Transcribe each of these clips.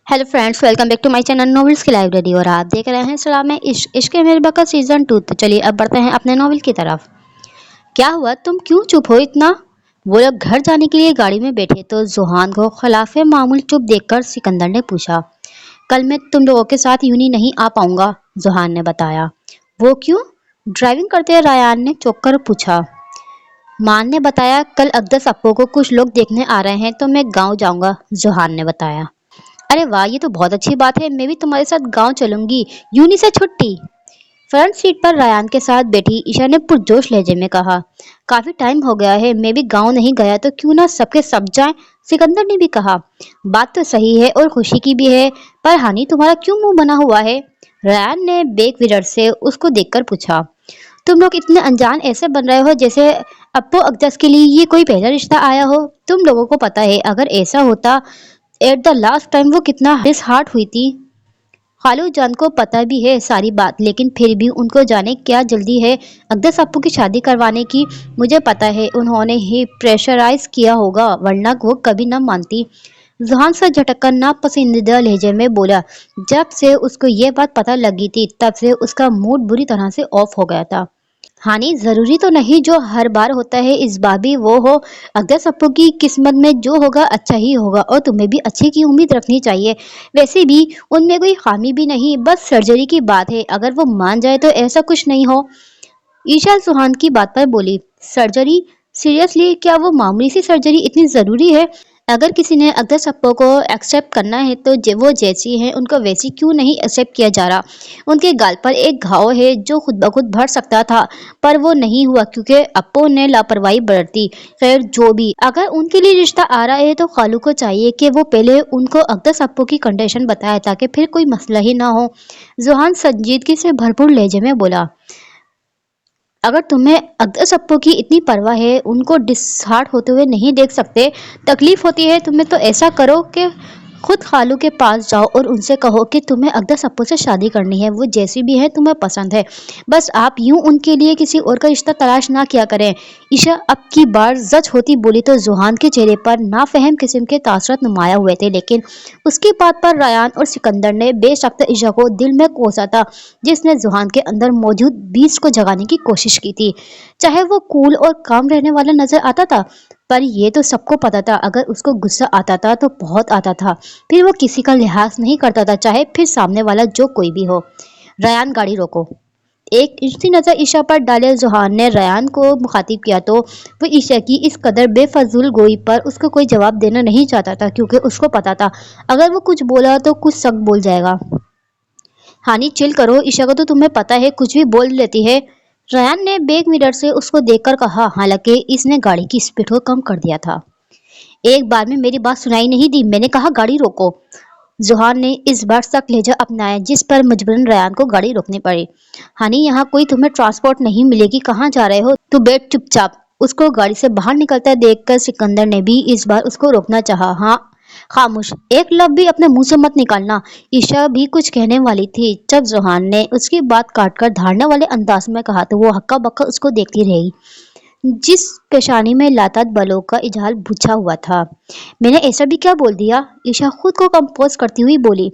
Hello friends, welcome back to my channel novels की library. और आप देख रहे हैं सलाम में इश्क है मेरे बका सीजन 2। तो चलिए अब बढ़ते हैं अपने नॉवेल की तरफ। क्या हुआ, तुम क्यों चुप हो इतना? वो लोग घर जाने के लिए गाड़ी में बैठे तो जुहान को खिलाफे मामूल चुप देखकर सिकंदर ने पूछा। कल मैं तुम लोगों के साथ यूं ही नहीं आ पाऊंगा, जुहान ने बताया। वो क्यों? ड्राइविंग करते हुए रायान ने चौंक कर पूछा। मान ने बताया कल अकदस अप्पू को कुछ लोग देखने आ रहे हैं तो मैं गाँव जाऊंगा, जुहान ने बताया। अरे वाह, ये तो बहुत अच्छी बात है। मैं भी तुम्हारे साथ गांव चलूंगी, यूनी से छुट्टी। फ्रंट सीट पर रायान के साथ बैठी ईशा ने पुरजोश लहजे में कहा। काफी टाइम हो गया है, मैं भी गांव नहीं गया, तो क्यों ना सबके सब जाएं। सिकंदर ने भी कहा। बात तो सही है और खुशी की भी है, पर हानि तुम्हारा क्यों मुंह बना हुआ है? रायान ने बेक विरर से उसको देखकर पूछा। तुम लोग इतने अनजान ऐसे बन रहे हो जैसे अप्पू अकदस के लिए ये कोई पहला रिश्ता आया हो। तुम लोगों को पता है अगर ऐसा होता एट द लास्ट टाइम वो कितना डिसहार्ट हुई थी। खालू जान को पता भी है सारी बात, लेकिन फिर भी उनको जाने क्या जल्दी है अकदस अप्पू की शादी करवाने की। मुझे पता है उन्होंने ही प्रेशराइज किया होगा, वरना वो कभी न मानती। जुहान से झटक ना पसंदीदा लहजे में बोला। जब से उसको ये बात पता लगी थी तब से उसका मूड बुरी तरह से ऑफ हो गया था। हानि जरूरी तो नहीं जो हर बार होता है इस बार भी वो हो। अगर सबको की किस्मत में जो होगा अच्छा ही होगा और तुम्हें भी अच्छे की उम्मीद रखनी चाहिए। वैसे भी उनमें कोई खामी भी नहीं, बस सर्जरी की बात है, अगर वो मान जाए तो ऐसा कुछ नहीं हो। ईशा सुहान की बात पर बोली। सर्जरी? सीरियसली, क्या वो मामूली सी सर्जरी इतनी जरूरी है? अगर किसी ने अगर सबको को एक्सेप्ट करना है तो वो जैसी है उनको वैसी क्यों नहीं एक्सेप्ट किया जा रहा? उनके गाल पर एक घाव है जो खुद ब खुद भर सकता था, पर वो नहीं हुआ क्योंकि अप्पू ने लापरवाही बरती। खैर जो भी, अगर उनके लिए रिश्ता आ रहा है तो खालू को चाहिए कि वो पहले उनको अकदस अप्पू की कंडीशन बताए ताकि फिर कोई मसला ही ना हो। जुहान संजीदगी से भरपूर लहजे में बोला। अगर तुम्हें अकदस अप्पू की इतनी परवाह है, उनको डिसहार्ट होते हुए नहीं देख सकते, तकलीफ होती है तुम्हें, तो ऐसा करो कि खुद खालू के पास जाओ और उनसे कहो कि तुम्हें अकदस अप्पू से शादी करनी है। वो जैसी भी है तुम्हें पसंद है, बस आप यूं उनके लिए किसी और का रिश्ता तलाश ना किया करें। ईशा अब की बार जज होती बोली तो जुहान के चेहरे पर नाफहम किस्म के तासुरात नुमाया हुए थे, लेकिन उसकी बात पर रायान और सिकंदर ने बेशक ईशा को दिल में कोसा था, जिसने जुहान के अंदर मौजूद बीज को जगाने की कोशिश की थी। चाहे वो कूल और काम रहने वाला नजर आता था, पर ये तो सबको पता था अगर उसको गुस्सा आता था तो बहुत आता था, फिर वो किसी का लिहाज नहीं करता था, चाहे फिर सामने वाला जो कोई भी हो। रयान, गाड़ी रोको। एक इंची नजर ईशा पर डाले जुहान ने रयान को मुखातिब किया तो वो ईशा की इस कदर बेफजूल गोई पर उसको कोई जवाब देना नहीं चाहता था, क्योंकि उसको पता था अगर वो कुछ बोला तो कुछ सख्त बोल जाएगा। हानि चिल करो, ईशा को तो तुम्हें पता है कुछ भी बोल लेती है। रयान ने बैक मिरर से उसको देखकर कहा, हालांकि इसने गाड़ी की स्पीड को कम कर दिया था। एक बार में मेरी बात सुनाई नहीं दी, मैंने कहा गाड़ी रोको। जुहान ने इस बार सख्त लहजा अपनाया, जिस पर मजबूरन रयान को गाड़ी रोकनी पड़ी। हानि, यहाँ कोई तुम्हें ट्रांसपोर्ट नहीं मिलेगी, कहाँ जा रहे हो? तू बैठ चुपचाप। उसको गाड़ी से बाहर निकलता देखकर सिकंदर ने भी इस बार उसको रोकना चाहा। हाँ, खामोश, एक लफ्ज भी अपने मुंह से मत निकालना। ईशा भी कुछ कहने वाली थी जब जुहान ने उसकी बात काटकर धारने वाले अंदाज में कहा तो वो हक्का बक्का उसको देखती रही, जिस पेशानी में लातात बलों का इजहार बुझा हुआ था। मैंने ऐसा भी क्या बोल दिया? ईशा खुद को कंपोज करती हुई बोली।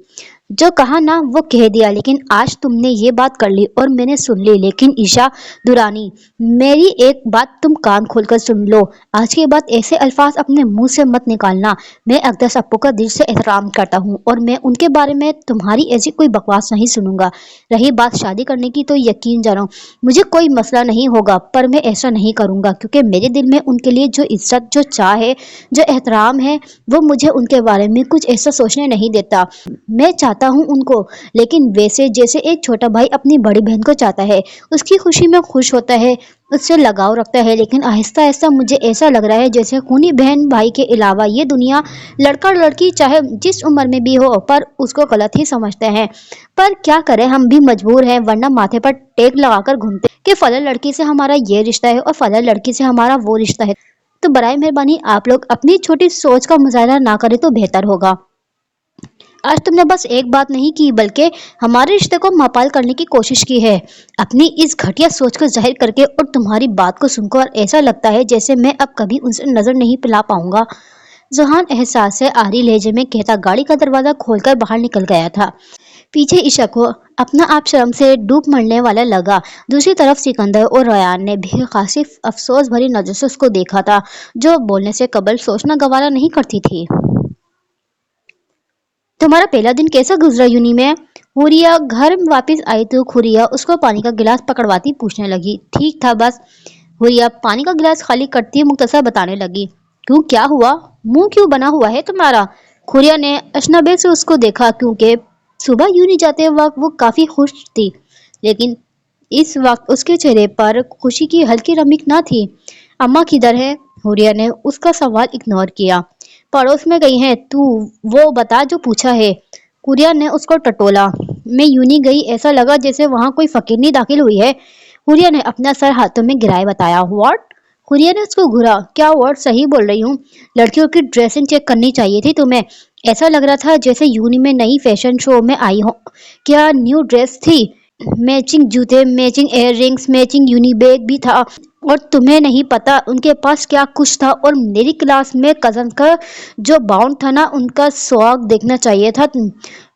जो कहा ना वो कह दिया, लेकिन आज तुमने ये बात कर ली और मैंने सुन ली। लेकिन ईशा दुरानी, मेरी एक बात तुम कान खोलकर सुन लो, आज के बाद ऐसे अल्फाज अपने मुंह से मत निकालना। मैं अकदस अप्पू का दिल से एहतराम करता हूँ और मैं उनके बारे में तुम्हारी ऐसी कोई बकवास नहीं सुनूंगा। रही बात शादी करने की तो यकीन जानो मुझे कोई मसला नहीं होगा, पर मैं ऐसा नहीं करूंगा क्योंकि मेरे दिल में उनके लिए जो इज्जत, जो चाह है, जो एहतराम है, वो मुझे उनके बारे में कुछ ऐसा सोचने नहीं देता। मैं चाहता हूँ उनको, लेकिन वैसे जैसे एक छोटा भाई अपनी बड़ी बहन को चाहता है, उसकी खुशी में खुश होता है, उससे लगाव रखता है। लेकिन आहिस्ता आहिस्ता मुझे ऐसा लग रहा है जैसे खूनी बहन भाई के अलावा ये दुनिया लड़का और लड़की चाहे जिस उम्र में भी हो पर उसको गलत ही समझते हैं। पर क्या करें, हम भी मजबूर हैं, वरना माथे पर टेक लगाकर घूमते कि फलां लड़की से हमारा ये रिश्ता है और फलां लड़की से हमारा वो रिश्ता है। तो बराए मेहरबानी आप लोग अपनी छोटी सोच का मुजाहरा ना करें तो बेहतर होगा। आज तुमने बस एक बात नहीं की बल्कि हमारे रिश्ते को मापाल करने की कोशिश की है, अपनी इस घटिया सोच को जाहिर करके। और तुम्हारी बात को सुनकर ऐसा लगता है जैसे मैं अब कभी उनसे नजर नहीं पिला पाऊंगा। जहान एहसास से आरी लहजे में कहता गाड़ी का दरवाजा खोलकर बाहर निकल गया था। पीछे ईशा को अपना आप शर्म से डूब मरने वाला लगा। दूसरी तरफ सिकंदर और रयान ने भी खासी अफसोस भरी नजर से उसको देखा था, जो बोलने से कबल सोचना गवारा नहीं करती थी। तुम्हारा पहला दिन कैसा गुजरा यूनी में? हुरिया घर वापस आई तो खुरिया उसको पानी का गिलास पकड़वाती पूछने लगी। ठीक था बस। हुरिया पानी का गिलास खाली करती मुख्तसर बताने लगी। क्यों, क्या हुआ? मुंह क्यों बना हुआ है तुम्हारा? खुरिया ने अजनबी से उसको देखा, क्योंकि सुबह यूनी जाते वक्त वो काफी खुश थी, लेकिन इस वक्त उसके चेहरे पर खुशी की हल्की रमक न थी। अम्मा किधर है? हुरिया ने उसका सवाल इग्नोर किया। पड़ोस में गई हैं। तू वो बता जो पूछा है। हुरिया ने उसको टटोला। मैं यूनी गई, ऐसा लगा जैसे वहां कोई फकीरनी दाखिल हुई है। हुरिया ने अपना सर हाथों में गिराए बताया। व्हाट? हुरिया ने उसको घूरा। क्या व्हाट? सही बोल रही हूँ। लड़कियों की ड्रेसिंग चेक करनी चाहिए थी तुम्हें। ऐसा लग रहा था जैसे यूनी में नई फैशन शो में आई हो। क्या न्यू ड्रेस थी? मैचिंग जूते, मैचिंग इयर रिंग्स, मैचिंग यूनी बैग भी था। और तुम्हें नहीं पता उनके पास क्या कुछ था। और मेरी क्लास में कजन का जो बाउंड था ना, उनका स्वाग देखना चाहिए था।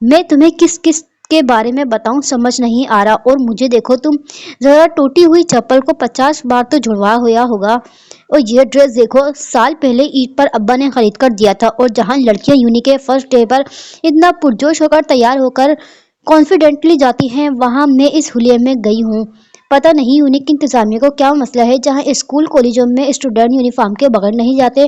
मैं तुम्हें किस किस के बारे में बताऊं समझ नहीं आ रहा। और मुझे देखो तुम, जरा टूटी हुई चप्पल को 50 बार तो जुड़वा हुआ होगा। और ये ड्रेस देखो, साल पहले ईद पर अब्बा ने खरीद कर दिया था। और जहां लड़कियां यूनी के फर्स्ट डे पर इतना पुरजोश होकर तैयार होकर कॉन्फिडेंटली जाती हैं, वहां मैं इस हुलिये में गई हूँ। पता नहीं यूनिक इंतजामिया को क्या मसला है, जहाँ स्कूल कॉलेजों में स्टूडेंट यूनिफॉर्म के बगैर नहीं जाते।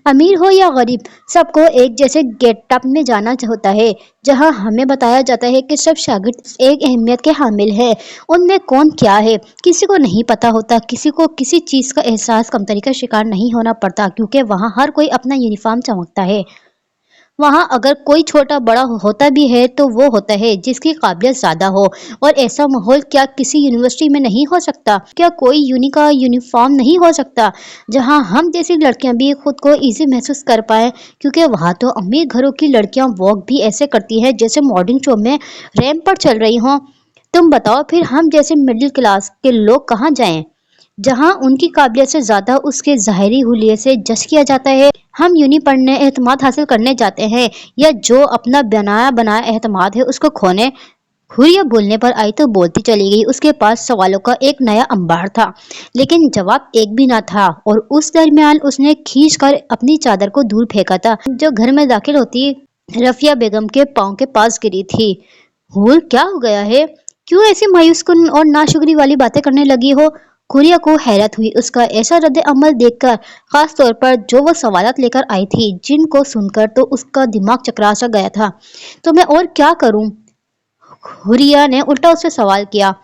अमीर हो या गरीब, सबको एक जैसे गेटअप में जाना होता है। जहाँ हमें बताया जाता है कि सब शागिर्द एक अहमियत के हामिल है, उनमें कौन क्या है किसी को नहीं पता होता। किसी को किसी चीज का एहसास कमतरी का शिकार नहीं होना पड़ता, क्योंकि वहाँ हर कोई अपना यूनिफॉर्म चमकता है। वहाँ अगर कोई छोटा बड़ा होता भी है तो वो होता है जिसकी काबिलियत ज्यादा हो। और ऐसा माहौल क्या किसी यूनिवर्सिटी में नहीं हो सकता? क्या कोई यूनी का यूनिफॉर्म नहीं हो सकता, जहाँ हम जैसी लड़कियां भी खुद को इजी महसूस कर पाए? क्योंकि वहाँ तो अमीर घरों की लड़कियां वॉक भी ऐसे करती हैं जैसे मॉडर्न शो में रैंप पर चल रही हों। तुम बताओ फिर हम जैसे मिडिल क्लास के लोग कहाँ जाएं, जहां उनकी काबिलियत से ज्यादा उसके ज़ाहिरी हुलिये से जज किया जाता है? हम यूनी पढ़ने एतमाद हासिल करने जाते हैं, या जो अपना बनाया बनाया एतमाद है उसको खोने? हुरिया बोलने पर आई तो बोलती चली गई। उसके पास सवालों का एक नया अंबार था, लेकिन जवाब एक भी ना था। और उस दरमियान उसने खींच कर अपनी चादर को दूर फेंका था, जो घर में दाखिल होती रफिया बेगम के पाँव के पास गिरी थी। हुर, क्या हो गया है? क्यों ऐसी मायूस कुन और नाशुक्री वाली बातें करने लगी हो? खुरिया को हैरत हुई उसका ऐसा रद्द अमल देखकर, खास तौर पर जो वो सवालात लेकर आई थी, जिनको सुनकर तो उसका दिमाग चकरा सा गया था। तो मैं और क्या करूं? हुरिया ने उल्टा उससे सवाल किया।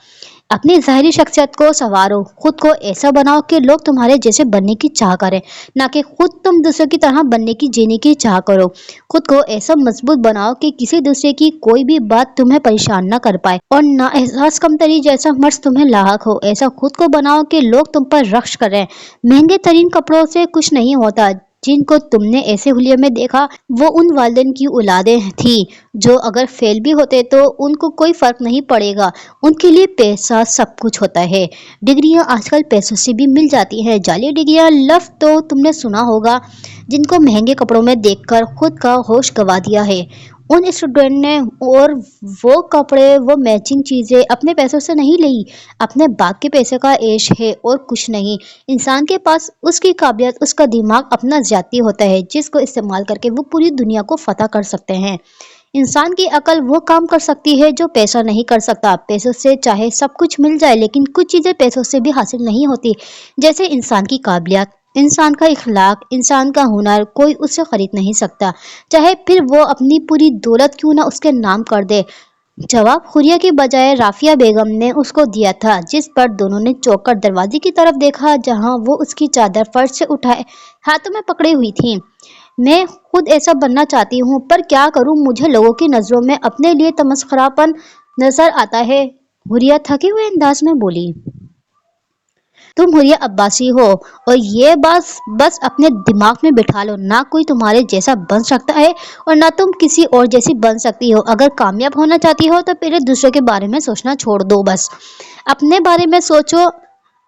अपनी ज़ाहिरी शख्सियत को संवारो, खुद को ऐसा बनाओ कि लोग तुम्हारे जैसे बनने की चाह करें, ना कि खुद तुम दूसरे की तरह बनने की जीने की चाह करो। खुद को ऐसा मजबूत बनाओ कि किसी दूसरे की कोई भी बात तुम्हें परेशान ना कर पाए, और ना एहसास कमतरी जैसा मर्ज तुम्हें लाहक हो। ऐसा खुद को बनाओ कि लोग तुम पर रक्श करें। महंगे तरीन कपड़ों से कुछ नहीं होता। जिनको तुमने ऐसे हुलिये में देखा, वो उन वालिदैन की औलादें थी जो अगर फेल भी होते तो उनको कोई फर्क नहीं पड़ेगा। उनके लिए पैसा सब कुछ होता है। डिग्रियां आजकल पैसों से भी मिल जाती हैं। जाली डिग्रियां, लफ्ज़ तो तुमने सुना होगा, जिनको महंगे कपड़ों में देखकर खुद का होश गंवा दिया है। उन स्टूडेंट ने और वो कपड़े, वो मैचिंग चीज़ें अपने पैसों से नहीं ली, अपने बाप के पैसे का ऐश है और कुछ नहीं। इंसान के पास उसकी काबिलियत, उसका दिमाग अपना ज़ाती होता है, जिसको इस्तेमाल करके वो पूरी दुनिया को फतह कर सकते हैं। इंसान की अकल वो काम कर सकती है जो पैसा नहीं कर सकता। पैसों से चाहे सब कुछ मिल जाए, लेकिन कुछ चीज़ें पैसों से भी हासिल नहीं होती, जैसे इंसान की काबिलियत, इंसान का इखलाक, इंसान का हुनर कोई उससे खरीद नहीं सकता, चाहे फिर वो अपनी पूरी दौलत क्यों ना उसके नाम कर दे। जवाब हुरिया की बजाय राफिया बेगम ने उसको दिया था, जिस पर दोनों ने चौंक कर दरवाजे की तरफ देखा, जहां वो उसकी चादर फर्श से उठाए हाथों में पकड़ी हुई थी। मैं खुद ऐसा बनना चाहती हूँ, पर क्या करूँ? मुझे लोगों की नजरों में अपने लिए तमस्खरापन नजर आता है। हुरिया थके हुए अंदाज में बोली। तुम हुरिया अब्बासी हो, और ये बस बस अपने दिमाग में बिठा लो, ना कोई तुम्हारे जैसा बन सकता है और ना तुम किसी और जैसी बन सकती हो। अगर कामयाब होना चाहती हो तो पहले दूसरों के बारे में सोचना छोड़ दो, बस अपने बारे में सोचो।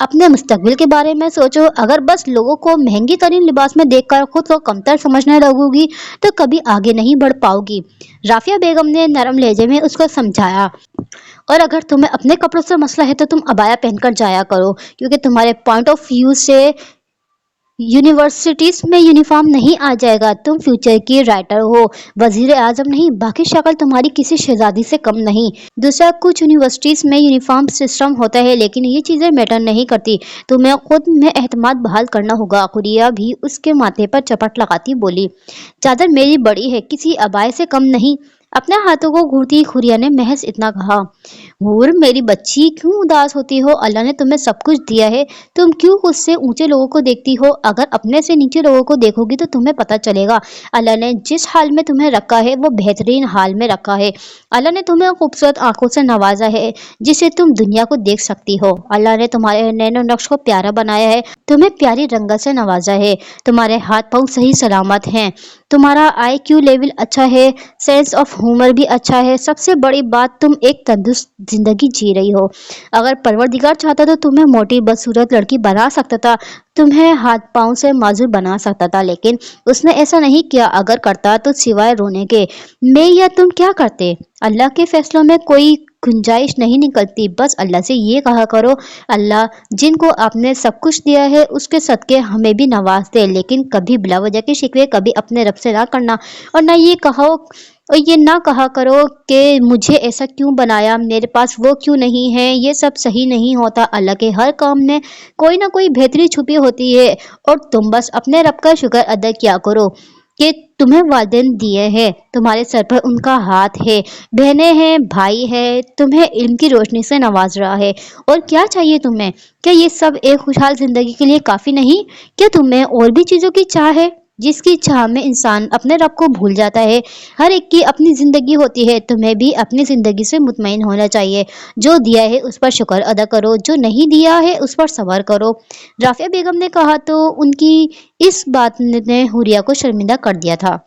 अपने मुस्तकबिल के बारे में सोचो। अगर बस लोगों को महंगी तरीन लिबास में देखकर खुद को कमतर समझने लगोगी तो कभी आगे नहीं बढ़ पाओगी। राफिया बेगम ने नरम लहजे में उसको समझाया। और अगर तुम्हें अपने कपड़ों से मसला है तो तुम अबाया पहनकर जाया करो, क्योंकि तुम्हारे पॉइंट ऑफ व्यू से यूनिवर्सिटीज में यूनिफॉर्म नहीं आ जाएगा। तुम फ्यूचर की राइटर हो, वजीर आजम नहीं। बाकी शक्ल तुम्हारी किसी शहजादी से कम नहीं। दूसरा, कुछ यूनिवर्सिटीज में यूनिफॉर्म सिस्टम होता है, लेकिन ये चीजें मैटर नहीं करती। तुम्हें खुद में एतमाद बहाल करना होगा। खुरिया भी उसके माथे पर चपट लगाती बोली, चादर मेरी बड़ी है, किसी अबाए से कम नहीं। अपने हाथों को घूरती खुरिया ने महज इतना कहा। हूर मेरी बच्ची, क्यों उदास होती हो? अल्लाह ने तुम्हें सब कुछ दिया है, तुम क्यों खुद से ऊंचे लोगों को देखती हो? अगर अपने से नीचे लोगों को देखोगी तो तुम्हें पता चलेगा अल्लाह ने जिस हाल में तुम्हें रखा है वो बेहतरीन हाल में रखा है। अल्लाह ने तुम्हें खूबसूरत आंखों से नवाजा है जिसे तुम दुनिया को देख सकती हो। अल्लाह ने तुम्हारे नैनो नक्श को प्यारा बनाया है, तुम्हें प्यारी रंगत से नवाजा है। तुम्हारे हाथ पांव सही सलामत हैं, तुम्हारा IQ लेवल अच्छा है, सेंस ऑफ ह्यूमर भी अच्छा है। सबसे बड़ी बात, तुम एक तंदुरुस्त जिंदगी जी रही हो। अगर परवरदिगार चाहता तो तुम्हें मोटी बदसूरत लड़की बना सकता था, तुम्हें हाथ पांव से माजूर बना सकता था, लेकिन उसने ऐसा नहीं किया। अगर करता तो सिवाय रोने के मैं या तुम क्या करते? अल्लाह के फैसलों में कोई गुंजाइश नहीं निकलती। बस अल्लाह से ये कहा करो, अल्लाह जिनको आपने सब कुछ दिया है उसके सदके हमें भी नवाज दे। लेकिन कभी बिला वजह के शिकवे कभी अपने रब से ना करना, और ना ये कहो और ये ना कहा करो कि मुझे ऐसा क्यों बनाया, मेरे पास वो क्यों नहीं है। ये सब सही नहीं होता। अल्लाह के हर काम में कोई ना कोई बेहतरी छुपी होती है, और तुम बस अपने रब का शुक्र अदा किया करो कि तुम्हें वालिदैन दिए हैं, तुम्हारे सर पर उनका हाथ है, बहनें हैं, भाई है, तुम्हें इल्म की रोशनी से नवाज रहा है। और क्या चाहिए तुम्हें? क्या ये सब एक खुशहाल जिंदगी के लिए काफी नहीं? क्या तुम्हें और भी चीजों की चाह है? जिसकी चाह में इंसान अपने रब को भूल जाता है। हर एक की अपनी जिंदगी होती है, तुम्हें भी अपनी जिंदगी से मुतमईन होना चाहिए। जो दिया है उस पर शुक्र अदा करो, जो नहीं दिया है उस पर सब्र करो। राफिया बेगम ने कहा तो उनकी इस बात ने हुरिया को शर्मिंदा कर दिया था।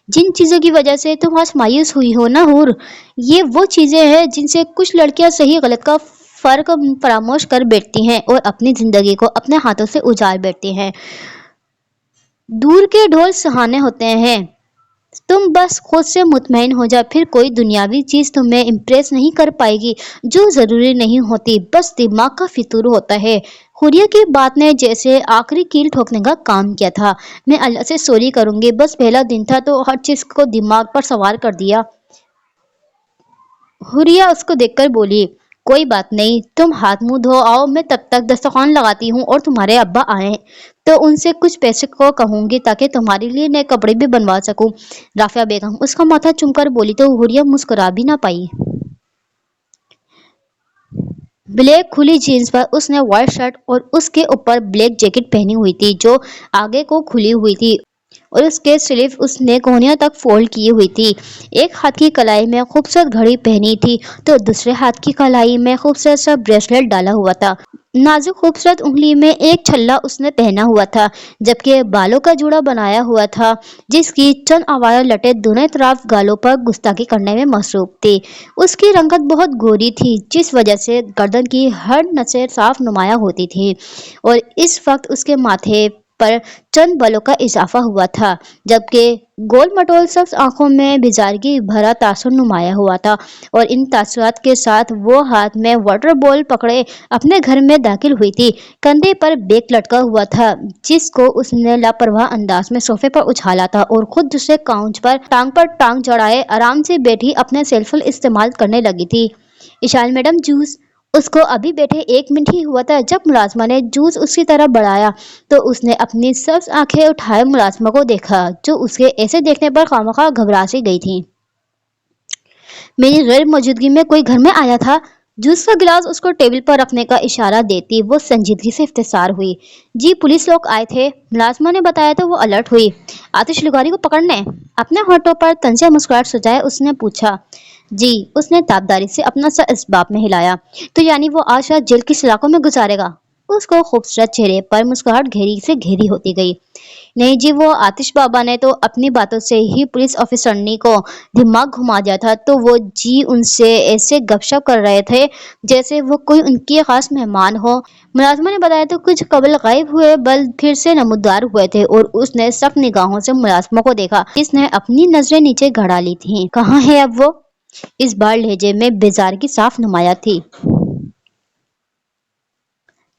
जिन चीजों की वजह से तुम आज मायूस हुई हो ना हूर, ये वो चीजें हैं जिनसे कुछ लड़कियां सही गलत का फर्क फरामोश कर बैठती हैं और अपनी जिंदगी को अपने हाथों से उजाड़ बैठती हैं। दूर के ढोल सुहाने होते हैं, तुम बस खुद से मुतमईन हो जा, फिर कोई दुनियावी चीज तुम्हें इम्प्रेस नहीं कर पाएगी। जो जरूरी नहीं होती, बस दिमाग का फितूर होता है। हुरिया की बात ने जैसे आखिरी कील ठोकने का काम किया था। मैं अल्लाह से सॉरी करूंगी, बस पहला दिन था तो हर चीज को दिमाग पर सवार कर दिया। हुरिया उसको देखकर बोली, कोई बात नहीं, तुम हाथ मुंह धो आओ, मैं तब तक दस्तरखान लगाती हूँ। और तुम्हारे अब्बा आए तो उनसे कुछ पैसे को कहूंगी ताकि तुम्हारे लिए नए कपड़े भी बनवा सकूं। राफिया बेगम उसका माथा चूमकर बोली तो हुरिया मुस्कुरा भी ना पाई। ब्लैक खुली जीन्स पर उसने व्हाइट शर्ट और उसके ऊपर ब्लैक जैकेट पहनी हुई थी जो आगे को खुली हुई थी, और उसके स्लीव उसने कोहनियों तक फोल्ड की हुई थी। एक हाथ की कलाई में खूबसूरत घड़ी पहनी थी तो दूसरे हाथ की कलाई में खूबसूरत सा ब्रेसलेट डाला हुआ था। नाजुक खूबसूरत उंगली में एक छल्ला उसने पहना हुआ था, जबकि बालों का जूड़ा बनाया हुआ था जिसकी चंद आवारा लटें दोनों तरफ गालों पर गुस्ताखी करने में मसरूफ थी। उसकी रंगत बहुत गोरी थी जिस वजह से गर्दन की हर नसें साफ नुमायां होती थी, और इस वक्त उसके माथे पर चंद बालों का इजाफा हुआ था, जबकि गोल मटोल सख्त आंखों में बेजारगी भरा तासुर नुमाया हुआ था। और इन तासुरात के साथ वो हाथ में वाटर बॉल पकड़े अपने घर में दाखिल हुई थी। कंधे पर बैग लटका हुआ था जिसको उसने लापरवाह अंदाज में सोफे पर उछाला था, और खुद दूसरे काउंच पर टांग चढ़ाए आराम से बैठी अपने सेलफोन इस्तेमाल करने लगी थी। Ishal madam juice. उसको अभी बैठे 1 मिनट ही हुआ था जब मुलाजमा ने जूस उसकी तरफ बढ़ाया तो उसने अपनी सब्ज आंखें उठाए मुलाजमा को देखा, जो उसके ऐसे देखने पर खामखा घबरा सी गई थी। मेरी गैर मौजूदगी में कोई घर में आया था? जूस का गिलास उसको टेबल पर रखने का इशारा देती वो संजीदगी से इफ्तिसार हुई। जी पुलिस लोग आए थे, मुलाजमा ने बताया तो वो अलर्ट हुई। आतिशलुगारी को पकड़ने? अपने होठों पर तंजिया मुस्कुराहट सजाए उसने पूछा। जी, उसने ताबदारी से अपना सर इस बात में हिलाया। तो यानी वो आज रात जेल की सलाखों में गुजारेगा? उसको खूबसूरत चेहरे पर मुस्कुराहट घेरी से घेरी होती गई। नहीं जी, वो आतिश बाबा ने तो अपनी बातों से ही पुलिस ऑफिसरनी को दिमाग घुमा दिया था। तो वो जी उनसे ऐसे गपशप कर रहे थे जैसे वो कोई उनकी खास मेहमान हो। मुलाजमा ने बताया तो कुछ कबल गायब हुए बल फिर से नमूदार हुए थे और उसने सख्त निगाहों से मुलाजमा को देखा। इसने अपनी नजरें नीचे गड़ा ली थी। कहाँ है अब वो? इस बार लहजे में बेजारगी साफ नुमाया थी।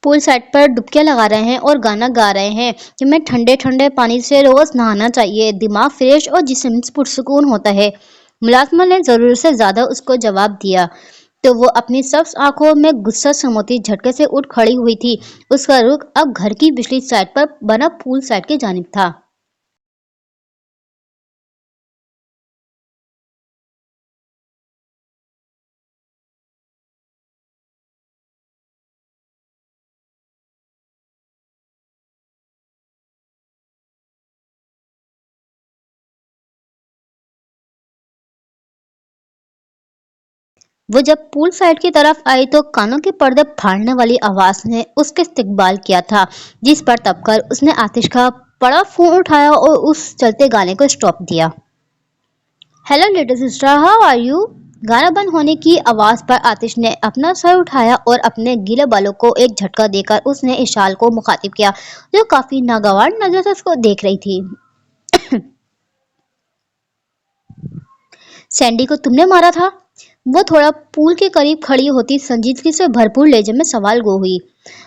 पूल साइड पर डुबकियां लगा रहे हैं और गाना गा रहे हैं कि मैं ठंडे ठंडे पानी से रोज नहाना चाहिए, दिमाग फ्रेश और जिस्म पुरसुकून होता है। मुलाजमा ने जरूरत से ज्यादा उसको जवाब दिया तो वो अपनी सख्त आंखों में गुस्सा समोती झटके से उठ खड़ी हुई थी। उसका रुख अब घर की पिछली साइड पर बना पूल साइड की जानिब था। वो जब पूल साइड की तरफ आई तो कानों के पर्दे फाड़ने वाली आवाज ने उसके इस्तकबाल किया था, जिस पर तबकर उसने आतिश का बड़ा फोन उठाया और उस चलते गाने को स्टॉप दिया। Hello little sister, how are you? गाना बंद होने की आवाज पर आतिश ने अपना सर उठाया और अपने गीले बालों को एक झटका देकर उसने इशाल को मुखातिब किया, जो काफी नागवार नजर से उसको देख रही थी। सैंडी को तुमने मारा था? वो थोड़ा पूल के करीब खड़ी होती संजीदगी से भरपूर लहजे में सवाल गो हुई।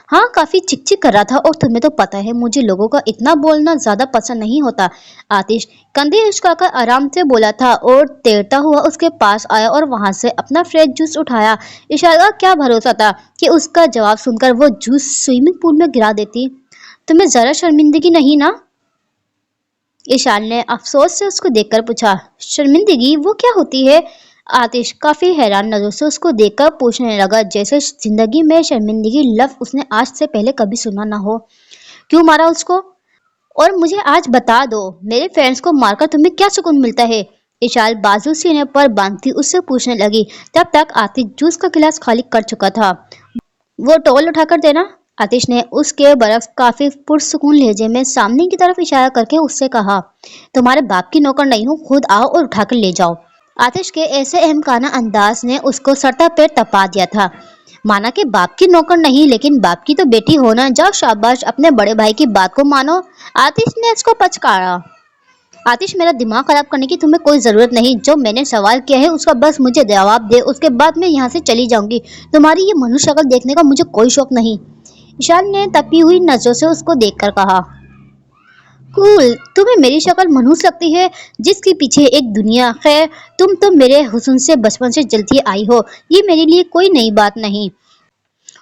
हाँ, काफी चिक कर रहा था और तुम्हें तो पता है मुझे लोगों का इतना बोलना ज्यादा पसंद नहीं होता। आतिश कंधे हिचकाकर आराम से बोला था और तैरता हुआ उसके पास आया और वहां से अपना फ्रेश जूस उठाया। इशारा क्या भरोसा था कि उसका जवाब सुनकर वो जूस स्विमिंग पूल में गिरा देती। तुम्हें जरा शर्मिंदगी नहीं ना? ईशान ने अफसोस से उसको देखकर पूछा। शर्मिंदगी वो क्या होती है? आतिश काफी हैरान नजरों से उसको देखकर पूछने लगा, जैसे जिंदगी में शर्मिंदगी लफ्ज उसने आज से पहले कभी सुना ना हो। क्यों मारा उसको? और मुझे आज बता दो, मेरे फ्रेंड्स को मारकर तुम्हें क्या सुकून मिलता है? इशाल बाजू सीने पर बांधती उससे पूछने लगी। तब तक आतिश जूस का गिलास खाली कर चुका था। वो टॉवल उठाकर देना। आतिश ने उसके बरक्स काफी पुरसुकून लहजे में सामने की तरफ इशारा करके उससे कहा, तुम्हारे बाप की नौकर नहीं हूँ, खुद आओ और उठाकर ले जाओ। आतिश के ऐसे अहमकाना अंदाज ने उसको सरता पैर तपा दिया था। माना कि बाप की नौकर नहीं, लेकिन बाप की तो बेटी हो ना। जाओ शाबाश, अपने बड़े भाई की बात को मानो। आतिश ने इसको पचकारा। आतिश, मेरा दिमाग खराब करने की तुम्हें कोई जरूरत नहीं। जो मैंने सवाल किया है उसका बस मुझे जवाब दे, उसके बाद मैं यहाँ से चली जाऊंगी। तुम्हारी ये मनुष्य शक्ल देखने का मुझे कोई शौक नहीं। ईशान ने तपी हुई नजरों से उसको देखकर कहा। कूल, तुम्हें मेरी शक्ल मनुष्य लगती है जिसके पीछे एक दुनिया। खैर, तुम तो मेरे हुस्न से बचपन से जलती आई हो, ये मेरे लिए कोई नई बात नहीं।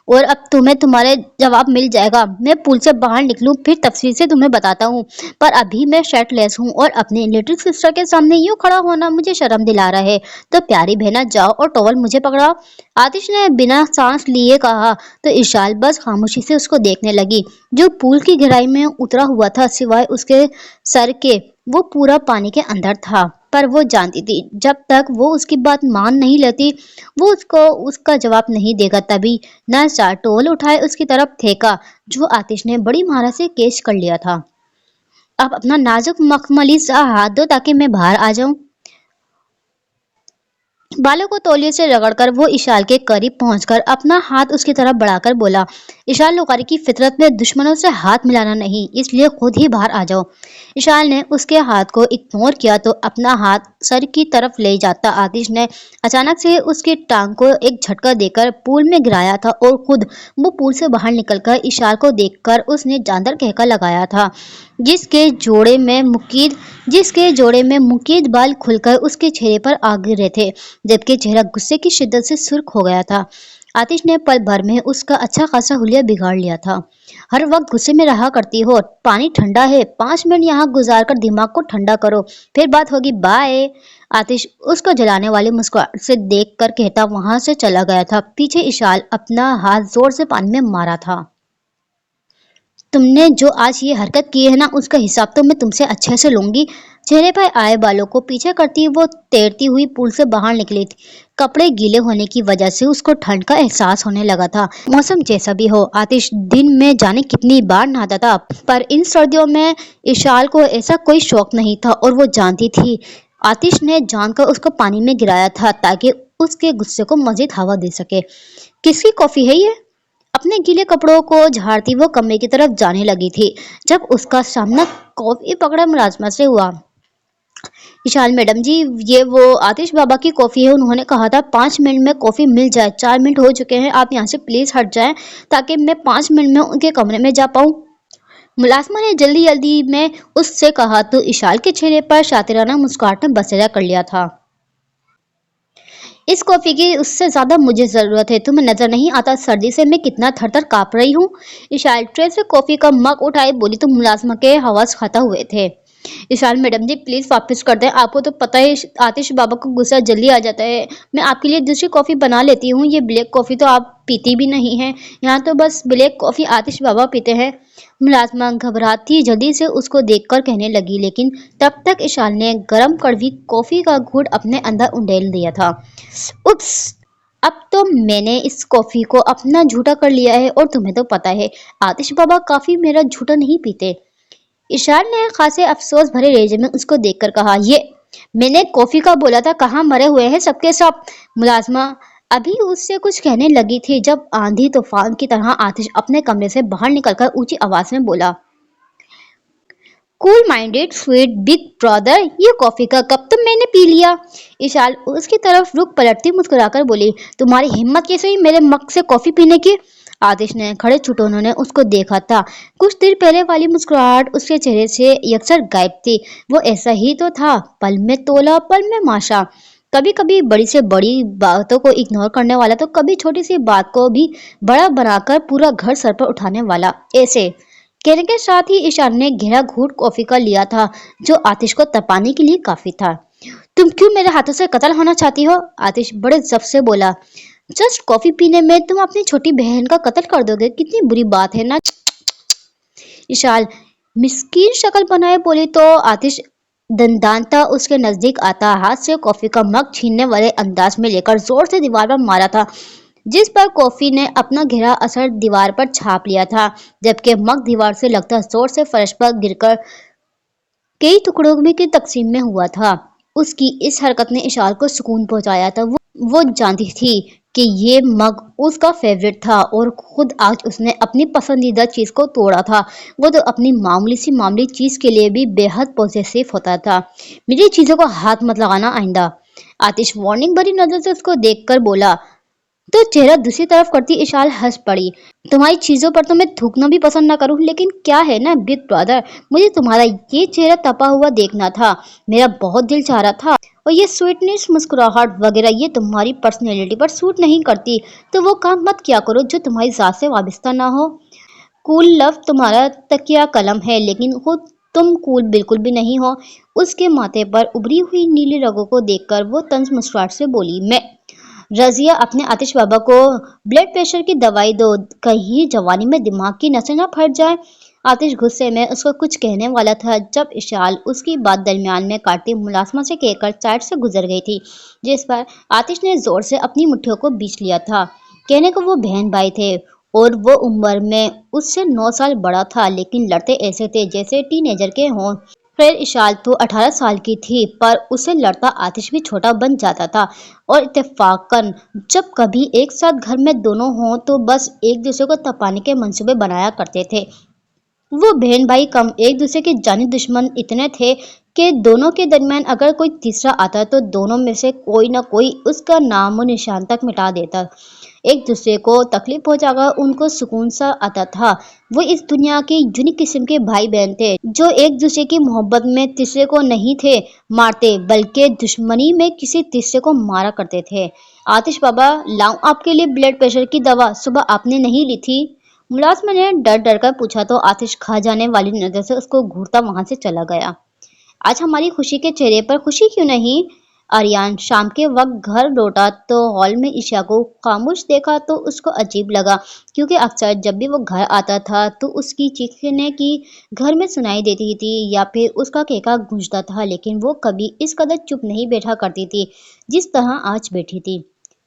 और अब तुम्हें तुम्हारे जवाब मिल जाएगा। मैं पूल से बाहर निकलूं फिर तफसील से तुम्हें बताता हूँ, पर अभी मैं शर्टलेस हूँ और अपनी लिटिल सिस्टर के सामने यूं खड़ा होना मुझे शर्म दिला रहा है। तो प्यारी बहना, जाओ और टॉवल मुझे पकड़ाओ। आतिश ने बिना सांस लिए कहा तो इशाल बस खामोशी से उसको देखने लगी। जो पूल की गहराई में उतरा हुआ था, सिवाय उसके सर के, वो पूरा पानी के अंदर था। पर वो जानती थी जब तक वो उसकी बात मान नहीं लेती वो उसको उसका जवाब नहीं देगा। तभी न टोल उठाए उसकी तरफ फेंका, जो आतिश ने बड़ी महारत से कैच कर लिया था। अब अपना नाजुक मखमली सा हाथ दो ताकि मैं बाहर आ जाऊं। बालों को तौलिए से रगड़कर वो इशाल के करीब पहुंचकर अपना हाथ उसकी तरफ बढ़ाकर बोला, इशाल, लुकारी की फितरत में दुश्मनों से हाथ मिलाना नहीं, इसलिए खुद ही बाहर आ जाओ। इशाल ने उसके हाथ को इग्नोर किया तो अपना हाथ सर की तरफ ले जाता आतिश ने अचानक से उसकी टांग को एक झटका देकर पूल में गिराया था और खुद वो पूल से बाहर निकलकर इशाल को देखकर उसने जानदार कहका लगाया था, जिसके जोड़े में मुकीद बाल खुलकर उसके चेहरे पर आ गिरे थे, जबकि चेहरा गुस्से की शिद्दत से सुर्ख हो गया था। आतिश ने पल भर में उसका अच्छा खासा हुलिया बिगाड़ लिया था। हर वक्त गुस्से में रहा करती हो, पानी ठंडा है, 5 मिनट यहाँ गुजार कर दिमाग को ठंडा करो, फिर बात होगी, बाय। आतिश उसको जलाने वाली मुस्कुराहट से देख कर कहता वहां से चला गया था। पीछे इशाल अपना हाथ जोर से पानी में मारा था। तुमने जो आज ये हरकत की है ना, उसका हिसाब तो मैं तुमसे अच्छे से लूंगी। चेहरे पर आए बालों को पीछे करती वो तैरती हुई पूल से बाहर निकली थी। कपड़े गीले होने की वजह से उसको ठंड का एहसास होने लगा था। मौसम जैसा भी हो, आतिश दिन में जाने कितनी बार नहाता था, पर इन सर्दियों में इशाल को ऐसा कोई शौक नहीं था और वो जानती थी। आतिश ने जानकर उसको पानी में गिराया था ताकि उसके गुस्से को मजीद हवा दे सके। किसकी कॉफी है ये? अपने गीले कपड़ों को झाड़ती वो कमरे की तरफ जाने लगी थी जब उसका सामना कॉफी पकड़ा मुलाजमा से हुआ। विशाल मैडम जी, ये वो आतिश बाबा की कॉफ़ी है। उन्होंने कहा था 5 मिनट में कॉफ़ी मिल जाए। 4 मिनट हो चुके हैं, आप यहाँ से प्लीज़ हट जाएं ताकि मैं 5 मिनट में उनके कमरे में जा पाऊँ। मुलाजमा ने जल्दी जल्दी में उससे कहा तो इशाल के चेहरे पर शातिराना मुस्कुराहट ने बसेरा कर लिया था। इस कॉफ़ी की उससे ज़्यादा मुझे ज़रूरत है। तुम्हें नज़र नहीं आता सर्दी से मैं कितना थर थर काँप रही हूँ? इशाल ट्रे से कॉफ़ी का मग उठाए बोली तो मुलाजमा के हवास खाता हुए थे। इशाल मैडम जी, प्लीज़ वापस कर दें। आपको तो पता है आतिश बाबा को गुस्सा जल्दी आ जाता है। मैं आपके लिए दूसरी कॉफ़ी बना लेती हूँ। ये ब्लैक कॉफ़ी तो आप पीती भी नहीं हैं। यहाँ तो बस ब्लैक कॉफ़ी आतिश बाबा पीते हैं। मुलाजमा घबराती जल्दी से उसको देखकर कहने लगी, लेकिन तब तक इशाल ने गरम कड़वी कॉफ़ी का घूंट अपने अंदर उंडेल दिया था। उप्स! अब तो मैंने इस कॉफ़ी को अपना झूठा कर लिया है और तुम्हें तो पता है आतिश बाबा काफ़ी मेरा झूठा नहीं पीते। इशार ने खासे अफसोस भरे लहजे में उसको देखकर कहा, ये मैंने कॉफी का बोला था, कहाँ मरे हुए हैं सबके सब। मुलाजमा अभी उससे कुछ कहने लगी थी जब आंधी तूफान की तरह आतिश अपने कमरे से बाहर निकलकर ऊंची आवाज में बोला, cool minded sweet big brother, ये कॉफी का कप तो मैंने पी लिया। इशाल उसकी तरफ रुख पलटती मुस्कुराकर बोली, तुम्हारी हिम्मत कैसे हुई मेरे मग से कॉफी पीने की? आतिश ने खड़े छुटोनों ने उसको देखा था। कुछ देर पहले वाली मुस्कुराहट उसके चेहरे से यकसर गायब थी। वो ऐसा ही तो था, पल में तोला पल में माशा। कभी कभी बड़ी से बड़ी बातों को इग्नोर करने वाला तो कभी छोटी सी बात को भी बड़ा बनाकर पूरा घर सर पर उठाने वाला। ऐसे कहने के साथ ही ईशान ने गहरा घूंट कॉफी का लिया था जो आतिश को तपाने के लिए काफी था। तुम क्यों मेरे हाथों से कत्ल होना चाहती हो? आतिश बड़े जब्त से बोला। जस्ट कॉफी पीने में तुम अपनी छोटी बहन का कत्ल कर दोगे? कितनी बुरी बात है ना। ईशान मिस्कीन शक्ल बनाए बोली तो आतिश दंदानता उसके नजदीक आता हाथ से कॉफी का मग छीनने वाले अंदाज में लेकर जोर से दीवार पर मारा था, जिस पर कॉफी ने अपना गहरा असर दीवार पर छाप लिया था, जबकि मग दीवार से लगता जोर से फर्श पर गिरकर कई टुकड़ों में की तकसीम में हुआ था। उसकी इस हरकत ने इशाल को सुकून पहुंचाया था। वो जानती थी कि ये मग उसका फेवरेट था और खुद आज उसने अपनी पसंदीदा चीज को तोड़ा था। वो तो अपनी मामूली चीज के लिए भी बेहद पॉसेसिव होता था। मेरी चीजों को हाथ मत लगाना आइंदा। आतिश वार्निंग भरी नजर से उसको देखकर बोला तो चेहरा दूसरी तरफ करती इशाल हंस पड़ी। तुम्हारी चीजों पर तो मैं थूकना भी पसंद ना करूं, लेकिन क्या है ना बिग ब्रदर, मुझे तुम्हारा ये चेहरा तपा हुआ देखना था। मेरा बहुत दिल चाह रहा था। और ये स्वीटनेस मुस्कुराहट वगैरह ये तुम्हारी पर्सनैलिटी पर सूट नहीं करती, तो वो काम मत किया करो जो तुम्हारी जात से वाबस्ता ना हो। कूल लव तुम्हारा तकिया कलम है, लेकिन खुद तुम कूल बिल्कुल भी नहीं हो। उसके माथे पर उभरी हुई नीली रगों को देखकर वो तंज मुस्कुराहट से बोली, मैं रजिया अपने आतिश बाबा को ब्लड प्रेशर की दवाई दो, कहीं जवानी में दिमाग की नसें ना फट जाए। आतिश गुस्से में उसको कुछ कहने वाला था जब इशाल उसकी बात दरमियान में काटती मुलाजमा से कहकर साइड से गुजर गई थी, जिस पर आतिश ने जोर से अपनी मुट्ठियों को बीच लिया था। कहने को वो बहन भाई थे और वो उम्र में उससे 9 साल बड़ा था, लेकिन लड़ते ऐसे थे जैसे टीनेजर के हों। खैर इशाल तो 18 साल की थी, पर उसे लड़ता आतिश भी छोटा बन जाता था और इत्तेफाकन जब कभी एक साथ घर में दोनों हों तो बस एक दूसरे को तपाने के मंसूबे बनाया करते थे। वो बहन भाई कम एक दूसरे के जानी दुश्मन इतने थे कि दोनों के दरमियान अगर कोई तीसरा आता तो दोनों में से कोई ना कोई उसका नामो निशान तक मिटा देता। एक दूसरे को तकलीफ पहुंचाकर उनको सुकून सा आता था। वो इस दुनिया के यूनिक किस्म के भाई बहन थे जो एक दूसरे की मोहब्बत में तीसरे को नहीं थे मारते, बल्कि दुश्मनी में किसी तीसरे को मारा करते थे। आतिश बाबा, लाऊं आपके लिए ब्लड प्रेशर की दवा? सुबह आपने नहीं ली थी? मुलाजमा ने डर डर कर पूछा तो आतिश खा जाने वाली नजर से उसको घूरता वहां से चला गया। आज हमारी खुशी के चेहरे पर खुशी क्यों नहीं? आर्यन शाम के वक्त घर लौटा तो हॉल में ईशा को खामोश देखा तो उसको अजीब लगा, क्योंकि अक्सर जब भी वो घर आता था तो उसकी चीखने की घर में सुनाई देती थी या फिर उसका केका गूंजता था, लेकिन वो कभी इस कदर चुप नहीं बैठा करती थी जिस तरह आज बैठी थी।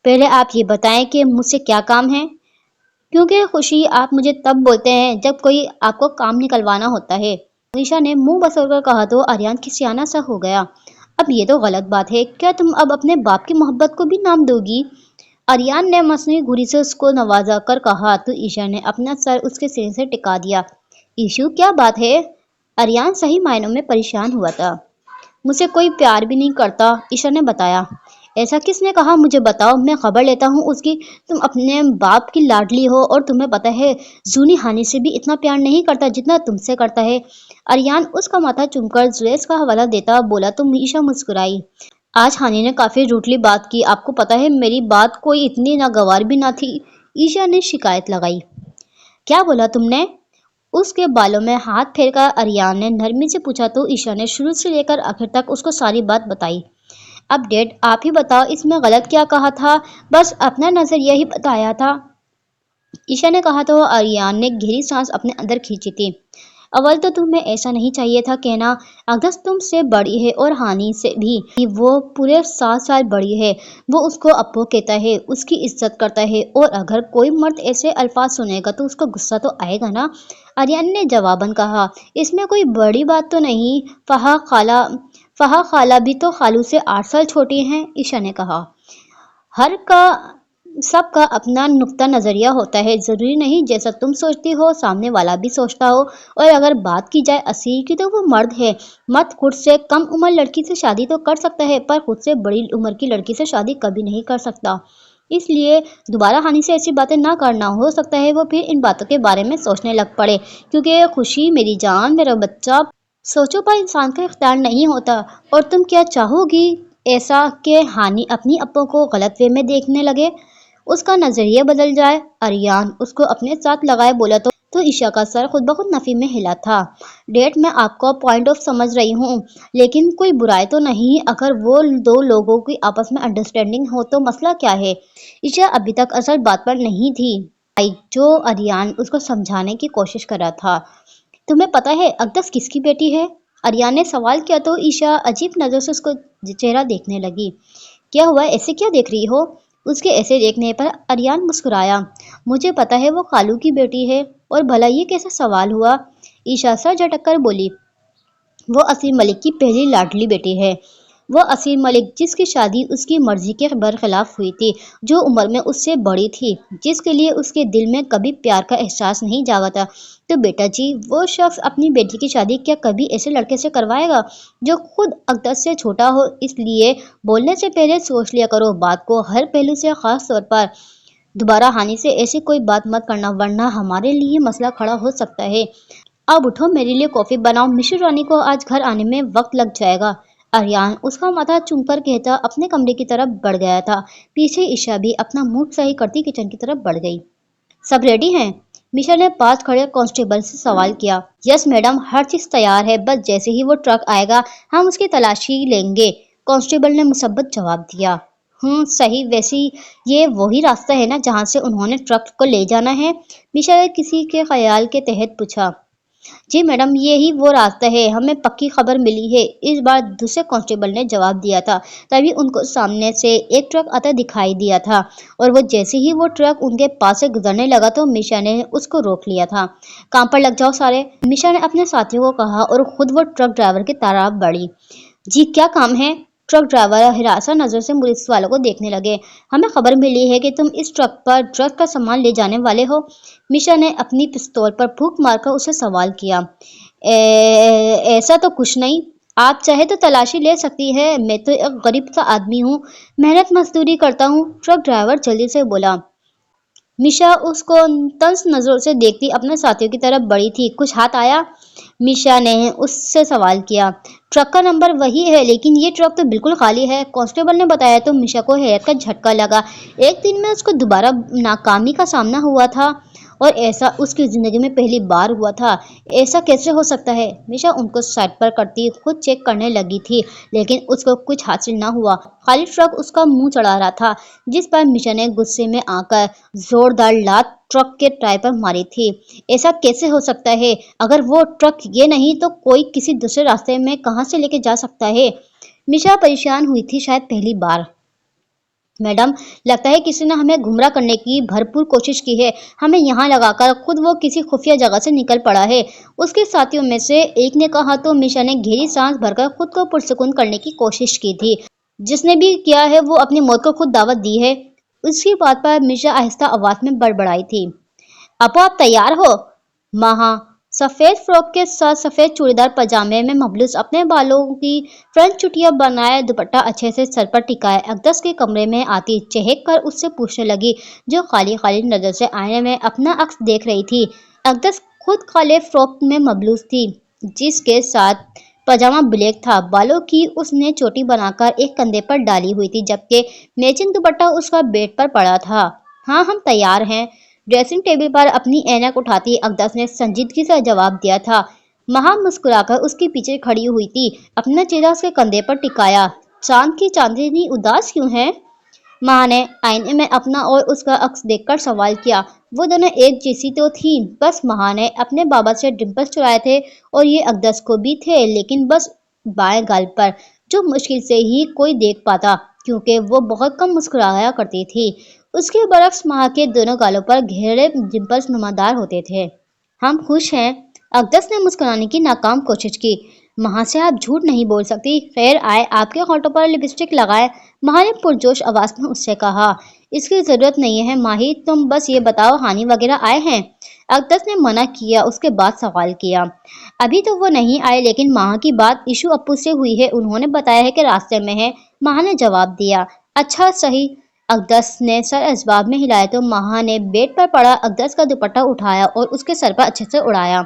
पहले आप ये बताएं कि मुझसे क्या काम है, क्योंकि खुशी आप मुझे तब बोलते हैं जब कोई आपको काम निकलवाना होता है। ईशा ने मुंह बसोर कहा तो आर्यन खिसियाना सा हो गया। अब ये तो गलत बात है, क्या तुम अब अपने बाप की मोहब्बत को भी नाम दोगी? आर्यन ने मसनूई घुरी से उसको नवाजा कर कहा तो ईशा ने अपना सर उसके सिर से टिका दिया। ईशू क्या बात है? आर्यन सही मायनों में परेशान हुआ था। मुझसे कोई प्यार भी नहीं करता, ईशा ने बताया। ऐसा किसने कहा, मुझे बताओ, मैं खबर लेता हूँ उसकी। तुम अपने बाप की लाडली हो और तुम्हें पता है जूनी हानि से भी इतना प्यार नहीं करता जितना तुमसे करता है। आर्यन उसका माथा चूमकर जुएस का हवाला देता बोला तो ईशा मुस्कुराई। आज हानि ने काफी रूठली बात की, आपको पता है मेरी बात कोई इतनी नागवार भी ना थी, ईशा ने शिकायत लगाई। क्या बोला तुमने? उसके बालों में हाथ फेरकर आर्यन ने नरमी से पूछा तो ईशा ने शुरू से लेकर आखिर तक उसको सारी बात बताई। अब डैड आप ही बताओ, इसमें गलत क्या कहा था? बस अपना नजरिया ही बताया था, ईशा ने कहा तो आर्यन ने गहरी सांस अपने अंदर खींची थी। अव्वल तो तुम्हें ऐसा नहीं चाहिए था कहना। अगस्त तुमसे बड़ी है और हानि से भी, वो पूरे 7 साल बड़ी है। वो उसको अप्पू कहता है, उसकी इज्जत करता है, और अगर कोई मर्द ऐसे अल्फाज सुनेगा तो उसको गुस्सा तो आएगा ना, आर्यन ने जवाबन कहा। इसमें कोई बड़ी बात तो नहीं, फहा खाला भी तो खालू से 8 साल छोटी हैं, ईशा ने कहा। हर का सबका अपना नुक्ता नजरिया होता है, जरूरी नहीं जैसा तुम सोचती हो सामने वाला भी सोचता हो। और अगर बात की जाए असीर की तो वो मर्द है। मर्द खुद से कम उम्र लड़की से शादी तो कर सकता है, पर खुद से बड़ी उम्र की लड़की से शादी कभी नहीं कर सकता। इसलिए दोबारा हानि से ऐसी बातें ना करना, हो सकता है वो फिर इन बातों के बारे में सोचने लग पड़े। क्योंकि खुशी मेरी जान, मेरा बच्चा, सोचो पर इंसान का इख्तियार नहीं होता। और तुम क्या चाहोगी ऐसा कि हानि अपनी अप्पो को गलत वे में देखने लगे, उसका नजरिया बदल जाए? आर्यन उसको अपने साथ लगाए बोला तो ईशा का सर खुद ब खुद नफी में हिला था। डेट मैं आपका पॉइंट ऑफ समझ रही हूँ, लेकिन कोई बुराई तो नहीं। अगर वो दो लोगों की आपस में अंडरस्टैंडिंग हो तो मसला क्या है? ईशा अभी तक असल बात पर नहीं थी आई, जो आर्यन उसको समझाने की कोशिश कर रहा था। तुम्हें पता है अकदस किसकी बेटी है? आर्यन ने सवाल किया तो ईशा अजीब नजर से उसको चेहरा देखने लगी। क्या हुआ, ऐसे क्या देख रही हो? उसके ऐसे देखने पर आर्यन मुस्कुराया। मुझे पता है वो खालू की बेटी है। और भला ये कैसा सवाल हुआ? ईशा सर झटक कर बोली। वो असीम मलिक की पहली लाडली बेटी है। वो असीम मलिक जिसकी शादी उसकी मर्जी के बरखिलाफ हुई थी, जो उम्र में उससे बड़ी थी, जिसके लिए उसके दिल में कभी प्यार का एहसास नहीं जागा था। तो बेटा जी, वो शख्स अपनी बेटी की शादी क्या कभी ऐसे लड़के से करवाएगा जो खुद अकदस से छोटा हो? इसलिए बोलने से पहले सोच लिया करो बात को, हर पहलू से, खास तौर पर दोबारा हानि से ऐसी कोई बात मत करना, वरना हमारे लिए मसला खड़ा हो सकता है। अब उठो, मेरे लिए कॉफी बनाओ, मिश्र रानी को आज घर आने में वक्त लग जाएगा। आर्यन उसका माथा चूमकर कहता अपने कमरे की तरफ बढ़ गया था। पीछे ईशा भी अपना मूड सही करती किचन की तरफ बढ़ गई। सब रेडी हैं? मिशा ने पास खड़े कांस्टेबल से सवाल किया। यस मैडम, हर चीज तैयार है, बस जैसे ही वो ट्रक आएगा हम उसकी तलाशी लेंगे, कांस्टेबल ने मुसब्बत जवाब दिया। सही, वैसे ये वही रास्ता है ना जहाँ से उन्होंने ट्रक को ले जाना है? मिशा ने किसी के ख्याल के तहत पूछा। जी मैडम, यही वो रास्ता है, हमें पक्की खबर मिली है, इस बार दूसरे कांस्टेबल ने जवाब दिया था। तभी उनको सामने से एक ट्रक आता दिखाई दिया था, और वो जैसे ही वो ट्रक उनके पास से गुजरने लगा तो मिशा ने उसको रोक लिया था। काम पर लग जाओ सारे, मिशा ने अपने साथियों को कहा और खुद वो ट्रक ड्राइवर की तरफ बढ़ी। जी क्या काम है? ट्रक ड्राइवर हिरासा नजर से पुलिस वालों को देखने लगे। हमें खबर मिली है कि तुम इस ट्रक पर ड्रग का सामान ले जाने वाले हो, मिशा ने अपनी पिस्तौल पर फूंक मारकर उसे सवाल किया। ऐसा तो कुछ नहीं, आप चाहे तो तलाशी ले सकती है, मैं तो एक गरीब सा आदमी हूँ, मेहनत मजदूरी करता हूँ, ट्रक ड्राइवर जल्दी से बोला। मिशा उसको तंज नजरों से देखती अपने साथियों की तरफ बढ़ी थी। कुछ हाथ आया? मिशा ने उससे सवाल किया। ट्रक का नंबर वही है, लेकिन ये ट्रक तो बिल्कुल खाली है, कांस्टेबल ने बताया तो मिशा को हैरत का झटका लगा। एक दिन में उसको दोबारा नाकामी का सामना हुआ था और ऐसा उसकी जिंदगी में पहली बार हुआ था। ऐसा कैसे हो सकता है? मिशा उनको साइड पर करती खुद चेक करने लगी थी, लेकिन उसको कुछ हासिल न हुआ। खाली ट्रक उसका मुंह चढ़ा रहा था, जिस पर मिशा ने गुस्से में आकर जोरदार लात ट्रक के टायर पर मारी थी। ऐसा कैसे हो सकता है? अगर वो ट्रक ये नहीं तो कोई किसी दूसरे रास्ते में कहां से लेके जा सकता है? मिशा परेशान हुई थी, शायद पहली बार। मैडम, लगता है किसी ने हमें गुमराह करने की भरपूर कोशिश की है। हमें यहाँ लगाकर खुद वो किसी खुफिया जगह से निकल पड़ा है। उसके साथियों में से एक ने कहा तो मिशा ने गहरी सांस भरकर खुद को पुरसुकून करने की कोशिश की थी। जिसने भी किया है वो अपनी मौत को खुद दावत दी है। उसकी बात पर मिशा आहिस्ता आवाज में बड़बड़ाई थी। अपो, आप तैयार हो? महा सफेद फ्रॉक के साथ सफेद चूड़ीदार पजामे में मबलूस अपने बालों की फ्रंट चुटिया बनाए दुपट्टा अच्छे से सर पर टिकाए अकदस के कमरे में आती चहक कर उससे पूछने लगी, जो खाली खाली नजर से आईने में अपना अक्स देख रही थी। अकदस खुद काले फ्रॉक में मबलूस थी, जिसके साथ पजामा ब्लैक था। बालों की उसने चोटी बनाकर एक कंधे पर डाली हुई थी, जबकि मैचिंग दुपट्टा उसका बेड पर पड़ा था। हाँ, हम तैयार हैं। ड्रेसिंग टेबल पर अपनी ऐनक उठाती अकदस ने संजीदगी से जवाब दिया था। महा मुस्कुराकर उसके पीछे खड़ी हुई थी, अपना चेहरा उसके कंधे पर टिकाया। चांद की चांदनी उदास क्यों है? महा ने आईने में अपना और उसका अक्स देखकर सवाल किया। वो दोनों एक जैसी तो थी, बस महा ने अपने बाबा से डिम्पल्स चुराए थे और ये अकदस को भी थे, लेकिन बस बाएं गाल पर, जो मुश्किल से ही कोई देख पाता क्योंकि वो बहुत कम मुस्कुराया करती थी। उसके बरक्स महा के दोनों गालों पर गहरे डिम्पल्स नुमादार होते थे। हम खुश हैं। अकदस ने मुस्कुराने की नाकाम कोशिश की। महा से आप झूठ नहीं बोल सकती। खैर आए, आपके होठों पर लिपस्टिक लगाए। महा ने पुरजोश आवाज में उससे कहा। इसकी जरूरत नहीं है माही, तुम बस ये बताओ हानि वगैरह आए हैं? अकदस ने मना किया, उसके बाद सवाल किया। अभी तो वो नहीं आए, लेकिन महा की बात इशू अप्पू से हुई है, उन्होंने बताया है कि रास्ते में है। महा ने जवाब दिया। अच्छा सही। अकदस ने सर असबाब में हिलाया तो महा ने बेड पर पड़ा अकदस का दुपट्टा उठाया और उसके सर पर अच्छे से उड़ाया।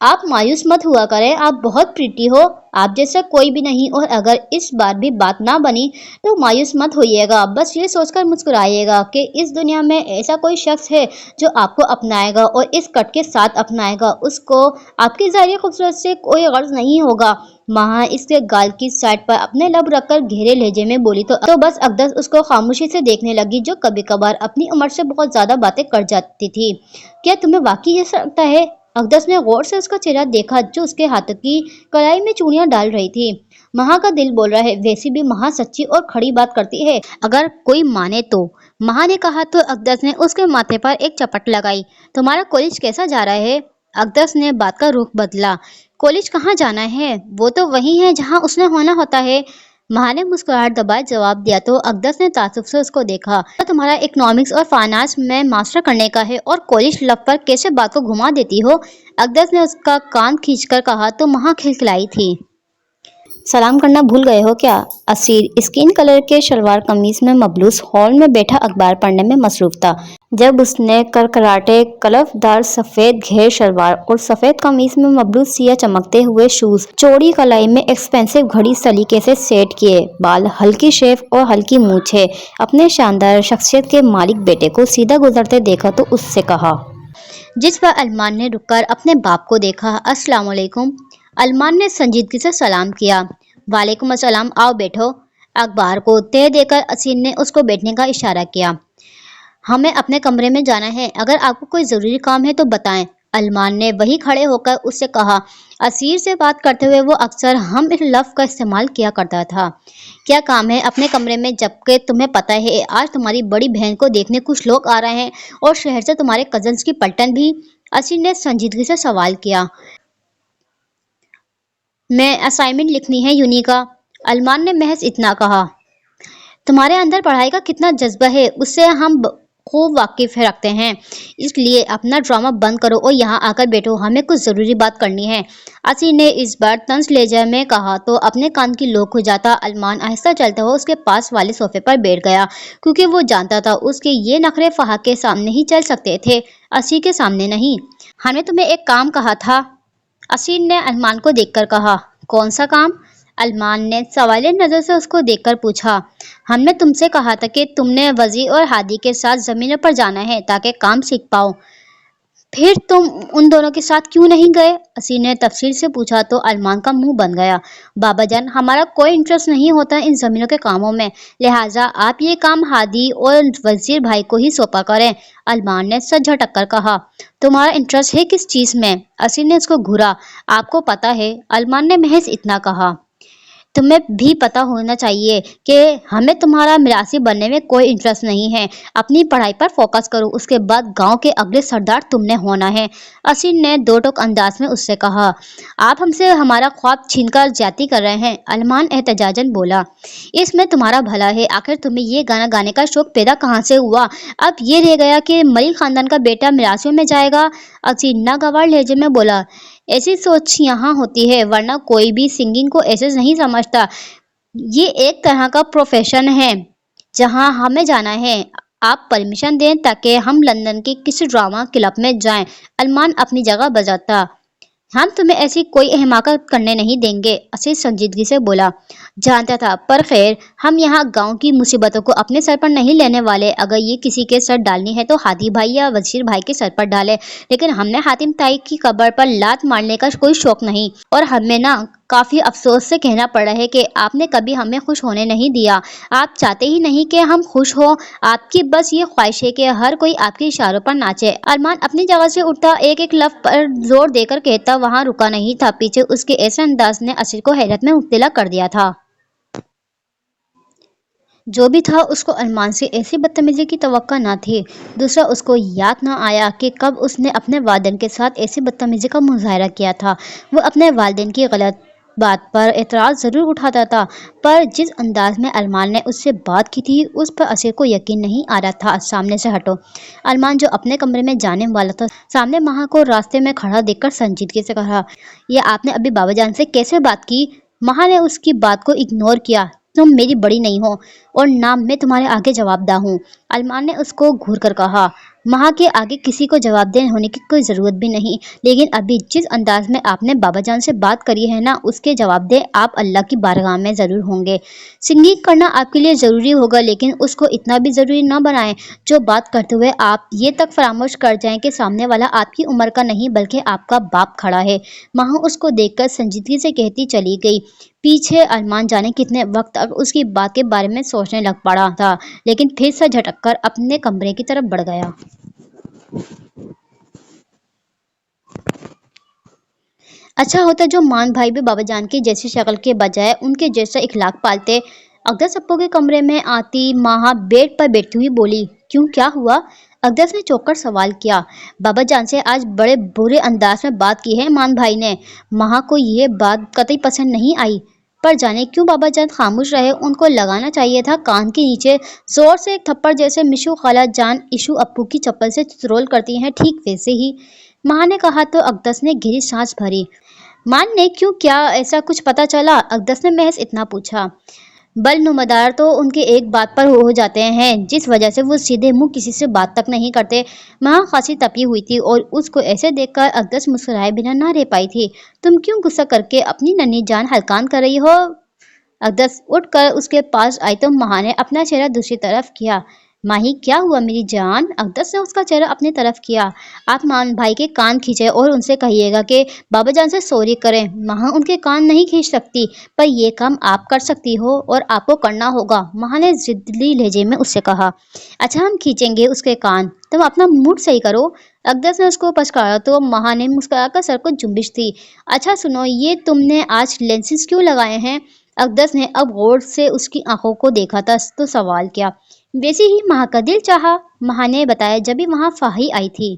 आप मायूस मत हुआ करें, आप बहुत प्रीटी हो, आप जैसा कोई भी नहीं, और अगर इस बार भी बात ना बनी तो मायूस मत होइएगा। बस ये सोचकर मुस्कुराइएगा कि इस दुनिया में ऐसा कोई शख्स है जो आपको अपनाएगा और इस कट के साथ अपनाएगा। उसको आपकी ज़ाहिरी खूबसूरत से कोई गर्ज नहीं होगा। महा इसके गाल की साइड पर अपने लब रखकर गहरे लहजे में बोली तो बस अकदस उसको खामोशी से देखने लगी, जो कभी कभार अपनी उम्र से बहुत ज्यादा बातें कर जाती थी। क्या तुम्हें वाकई ऐसा लगता है? अकदस ने गौर से उसका चेहरा देखा, जो उसके हाथों की कलाई में चूड़ियां डाल रही थी। महा का दिल बोल रहा है, वैसे भी महा सच्ची और खड़ी बात करती है, अगर कोई माने तो। महा ने कहा तो अकदस ने उसके माथे पर एक चपट लगाई। तुम्हारा कॉलेज कैसा जा रहा है? अकदस ने बात का रुख बदला। कॉलेज कहाँ जाना है? वो तो वही है जहाँ उसने होना होता है। महा ने मुस्कुराहट दबाए जवाब दिया तो अकदस ने ताज्जुब से उसको देखा। तो तुम्हारा इकोनॉमिक्स और फाइनेंस में मास्टर करने का है और कॉलेज लव पर कैसे बात को घुमा देती हो? अकदस ने उसका कान खींचकर कहा तो महा खिलखिलाई थी। सलाम करना भूल गए हो क्या? असीर स्किन कलर के शलवार कमीज में मबलूस हॉल में बैठा अखबार पढ़ने में मसरूफ था, जब उसने करकराटे कलफदार सफेद घेर शलवार और सफेद कमीज में मबलूस सिया चमकते हुए शूज, चौड़ी कलाई में एक्सपेंसिव घड़ी सलीके से सेट किए, बाल हल्की शेव और हल्की मूछे, अपने शानदार शख्सियत के मालिक बेटे को सीधा गुजरते देखा तो उससे कहा, जिस पर अरमान ने रुककर अपने बाप को देखा। अस्सलाम वालेकुम। अरमान ने संजीदगी से सलाम किया। वालेकुम अस्सलाम, आओ बैठो। अखबार को तह देकर असीर ने उसको बैठने का इशारा किया। हमें अपने कमरे में जाना है, अगर आपको कोई ज़रूरी काम है तो बताएं। अरमान ने वही खड़े होकर उससे कहा। असीर से बात करते हुए वो अक्सर हम इस लफ्ज़ का इस्तेमाल किया करता था। क्या काम है अपने कमरे में, जबकि तुम्हें पता है आज तुम्हारी बड़ी बहन को देखने कुछ लोग आ रहे हैं और शहर से तुम्हारे कजन्स की पलटन भी? असीर ने संजीदगी से सवाल किया। मैं असाइनमेंट लिखनी है यूनिका। अरमान ने महज इतना कहा। तुम्हारे अंदर पढ़ाई का कितना जज्बा है उससे हम खूब वाकिफ रखते हैं, इसलिए अपना ड्रामा बंद करो और यहाँ आकर बैठो, हमें कुछ ज़रूरी बात करनी है। असीर ने इस बार तंज लहजे में कहा तो अपने कान की लो खुजाता अरमान आहिस्ता चलता हुआ उसके पास वाले सोफे पर बैठ गया, क्योंकि वो जानता था उसके ये नखरे फहा के सामने ही चल सकते थे, असीर के सामने नहीं। हमने तुम्हें एक काम कहा था, असीर ने अरमान को देखकर कहा। कौन सा काम? अलमान ने सवालिया नजर से उसको देखकर पूछा। हमने तुमसे कहा था कि तुमने वजीर और हादी के साथ जमीनों पर जाना है ताकि काम सीख पाओ, फिर तुम उन दोनों के साथ क्यों नहीं गए? असी ने तफसील से पूछा तो अरमान का मुंह बन गया। बाबा जान, हमारा कोई इंटरेस्ट नहीं होता इन जमीनों के कामों में, लिहाजा आप ये काम हादी और वजीर भाई को ही सौंपा करें। अरमान ने सर झटक कर कहा। तुम्हारा इंटरेस्ट है किस चीज में? असी ने उसको घूरा। आपको पता है, अरमान ने महज इतना कहा। तुम्हें भी पता होना चाहिए कि हमें तुम्हारा मिरासी बनने में कोई इंटरेस्ट नहीं है। अपनी पढ़ाई पर फोकस करो, उसके बाद गांव के अगले सरदार तुमने होना है। असीन ने दो टोक अंदाज में उससे कहा। आप हमसे हमारा ख्वाब छीनकर ज्यादती कर रहे हैं, अरमान एहतजाजन बोला। इसमें तुम्हारा भला है, आखिर तुम्हें ये गाना गाने का शौक पैदा कहाँ से हुआ? अब ये रह गया कि मलिक खानदान का बेटा मिरासियों में जाएगा। असीन नागवार लहजे में बोला। ऐसी सोच यहाँ होती है, वरना कोई भी सिंगिंग को ऐसे नहीं समझता। ये एक तरह का प्रोफेशन है जहाँ हमें जाना है। आप परमिशन दें ताकि हम लंदन के किसी ड्रामा क्लब में जाएं। अरमान अपनी जगह बजाता। हम तुम्हें ऐसी कोई हिमाकत करने नहीं देंगे, असीस संजीदगी से बोला। जानता था, पर खैर, हम यहाँ गांव की मुसीबतों को अपने सर पर नहीं लेने वाले। अगर ये किसी के सर डालनी है तो हादी भाई या वजीर भाई के सर पर डाले, लेकिन हमने हातिम ताई की कब्र पर लात मारने का कोई शौक नहीं। और हमें ना काफी अफसोस से कहना पड़ रहा है कि आपने कभी हमें खुश होने नहीं दिया। आप चाहते ही नहीं कि हम खुश हो। आपकी बस ये ख्वाहिश है कि हर कोई आपके इशारों पर नाचे। अरमान अपनी जगह से उठता, एक एक लफ्ज पर जोर देकर कहता, वहां रुका नहीं था। पीछे उसके ऐसे अंदाज ने असीर को हैरत में मुब्तला कर दिया था। जो भी था, उसको अरमान से ऐसी बदतमीजी की तवक्को न थी। दूसरा, उसको याद न आया कि कब उसने अपने वालिदैन के साथ ऐसी बदतमीजी का मुजाहरा किया था। वो अपने वालिदैन की गलत बात पर एतराज़ ज़रूर उठाता था, पर जिस अंदाज में अरमान ने उससे बात की थी उस पर असीर को यकीन नहीं आ रहा था। सामने से हटो। अरमान जो अपने कमरे में जाने वाला था, सामने महा को रास्ते में खड़ा देखकर संजीदगी से कहा, यह आपने अभी बाबा जान से कैसे बात की? महा ने उसकी बात को इग्नोर किया। तुम मेरी बड़ी नहीं हो और ना मैं तुम्हारे आगे जवाबदाह हूँ। अरमान ने उसको घूर कर कहा। महा के आगे किसी को जवाबदेह होने की कोई ज़रूरत भी नहीं, लेकिन अभी जिस अंदाज में आपने बाबा जान से बात करी है ना, उसके जवाबदेह आप अल्लाह की बारगाह में ज़रूर होंगे। सिंगिंग करना आपके लिए ज़रूरी होगा, लेकिन उसको इतना भी ज़रूरी ना बनाएं जो बात करते हुए आप ये तक फरामोश कर जाएं कि सामने वाला आपकी उम्र का नहीं बल्कि आपका बाप खड़ा है। महा उसको देखकर संजीदगी से कहती चली गई। पीछे अरमान जाने कितने वक्त तक उसकी बात के बारे में सोचने लग पड़ा था, लेकिन फिर से झटक कर अपने कमरे की तरफ बढ़ गया। अच्छा होता जो मान भाई भी बाबा जान की जैसी शक्ल के बजाय उनके जैसा इखलाक पालते। अकदस अप्पू के कमरे में आती महा बेड पर बैठती हुई बोली, क्यों, क्या हुआ? अकदस ने चौंक कर सवाल किया। बाबा जान से आज बड़े बुरे अंदाज में बात की है मान भाई ने। महा को यह बात कतई पसंद नहीं आई, पर जाने क्यों बाबा जान खामोश रहे। उनको लगाना चाहिए था कान के नीचे जोर से एक थप्पड़, जैसे मिशू खाला जान इशू अप्पू की चप्पल से रोल करती हैं, ठीक वैसे ही। महा ने कहा तो अकदस ने गहरी सांस भरी। मान ने क्यों, क्या ऐसा कुछ पता चला? अकदस ने महज इतना पूछा। बल नुमादार तो उनके एक बात पर हो जाते हैं, जिस वजह से वो सीधे मुंह किसी से बात तक नहीं करते। महा खासी तपी हुई थी और उसको ऐसे देखकर अकदस मुस्कुराए बिना ना रह पाई थी। तुम क्यों गुस्सा करके अपनी नन्ही जान हलकान कर रही हो? अकदस उठकर उसके पास आई तो महा ने अपना चेहरा दूसरी तरफ किया। माही, क्या हुआ मेरी जान? अकदस ने उसका चेहरा अपनी तरफ किया। आप मान भाई के कान खींचे और उनसे कहिएगा कि बाबा जान से सॉरी करें। महा उनके कान नहीं खींच सकती, पर यह काम आप कर सकती हो और आपको करना होगा, महा ने जिद्दी लहजे में उससे कहा। अच्छा, हम खींचेंगे उसके कान, तुम अपना मूड सही करो। अकदस ने उसको पछाड़ा तो महा ने मुस्कुराकर सर को जुम्बिश दी। अच्छा सुनो, ये तुमने आज लेंसेज क्यों लगाए हैं? अकदस ने अब गौर से उसकी आंखों को देखा था तो सवाल किया। वैसे ही महा का दिल चाहा, महा ने बताया जब भी वहां फाही आई थी।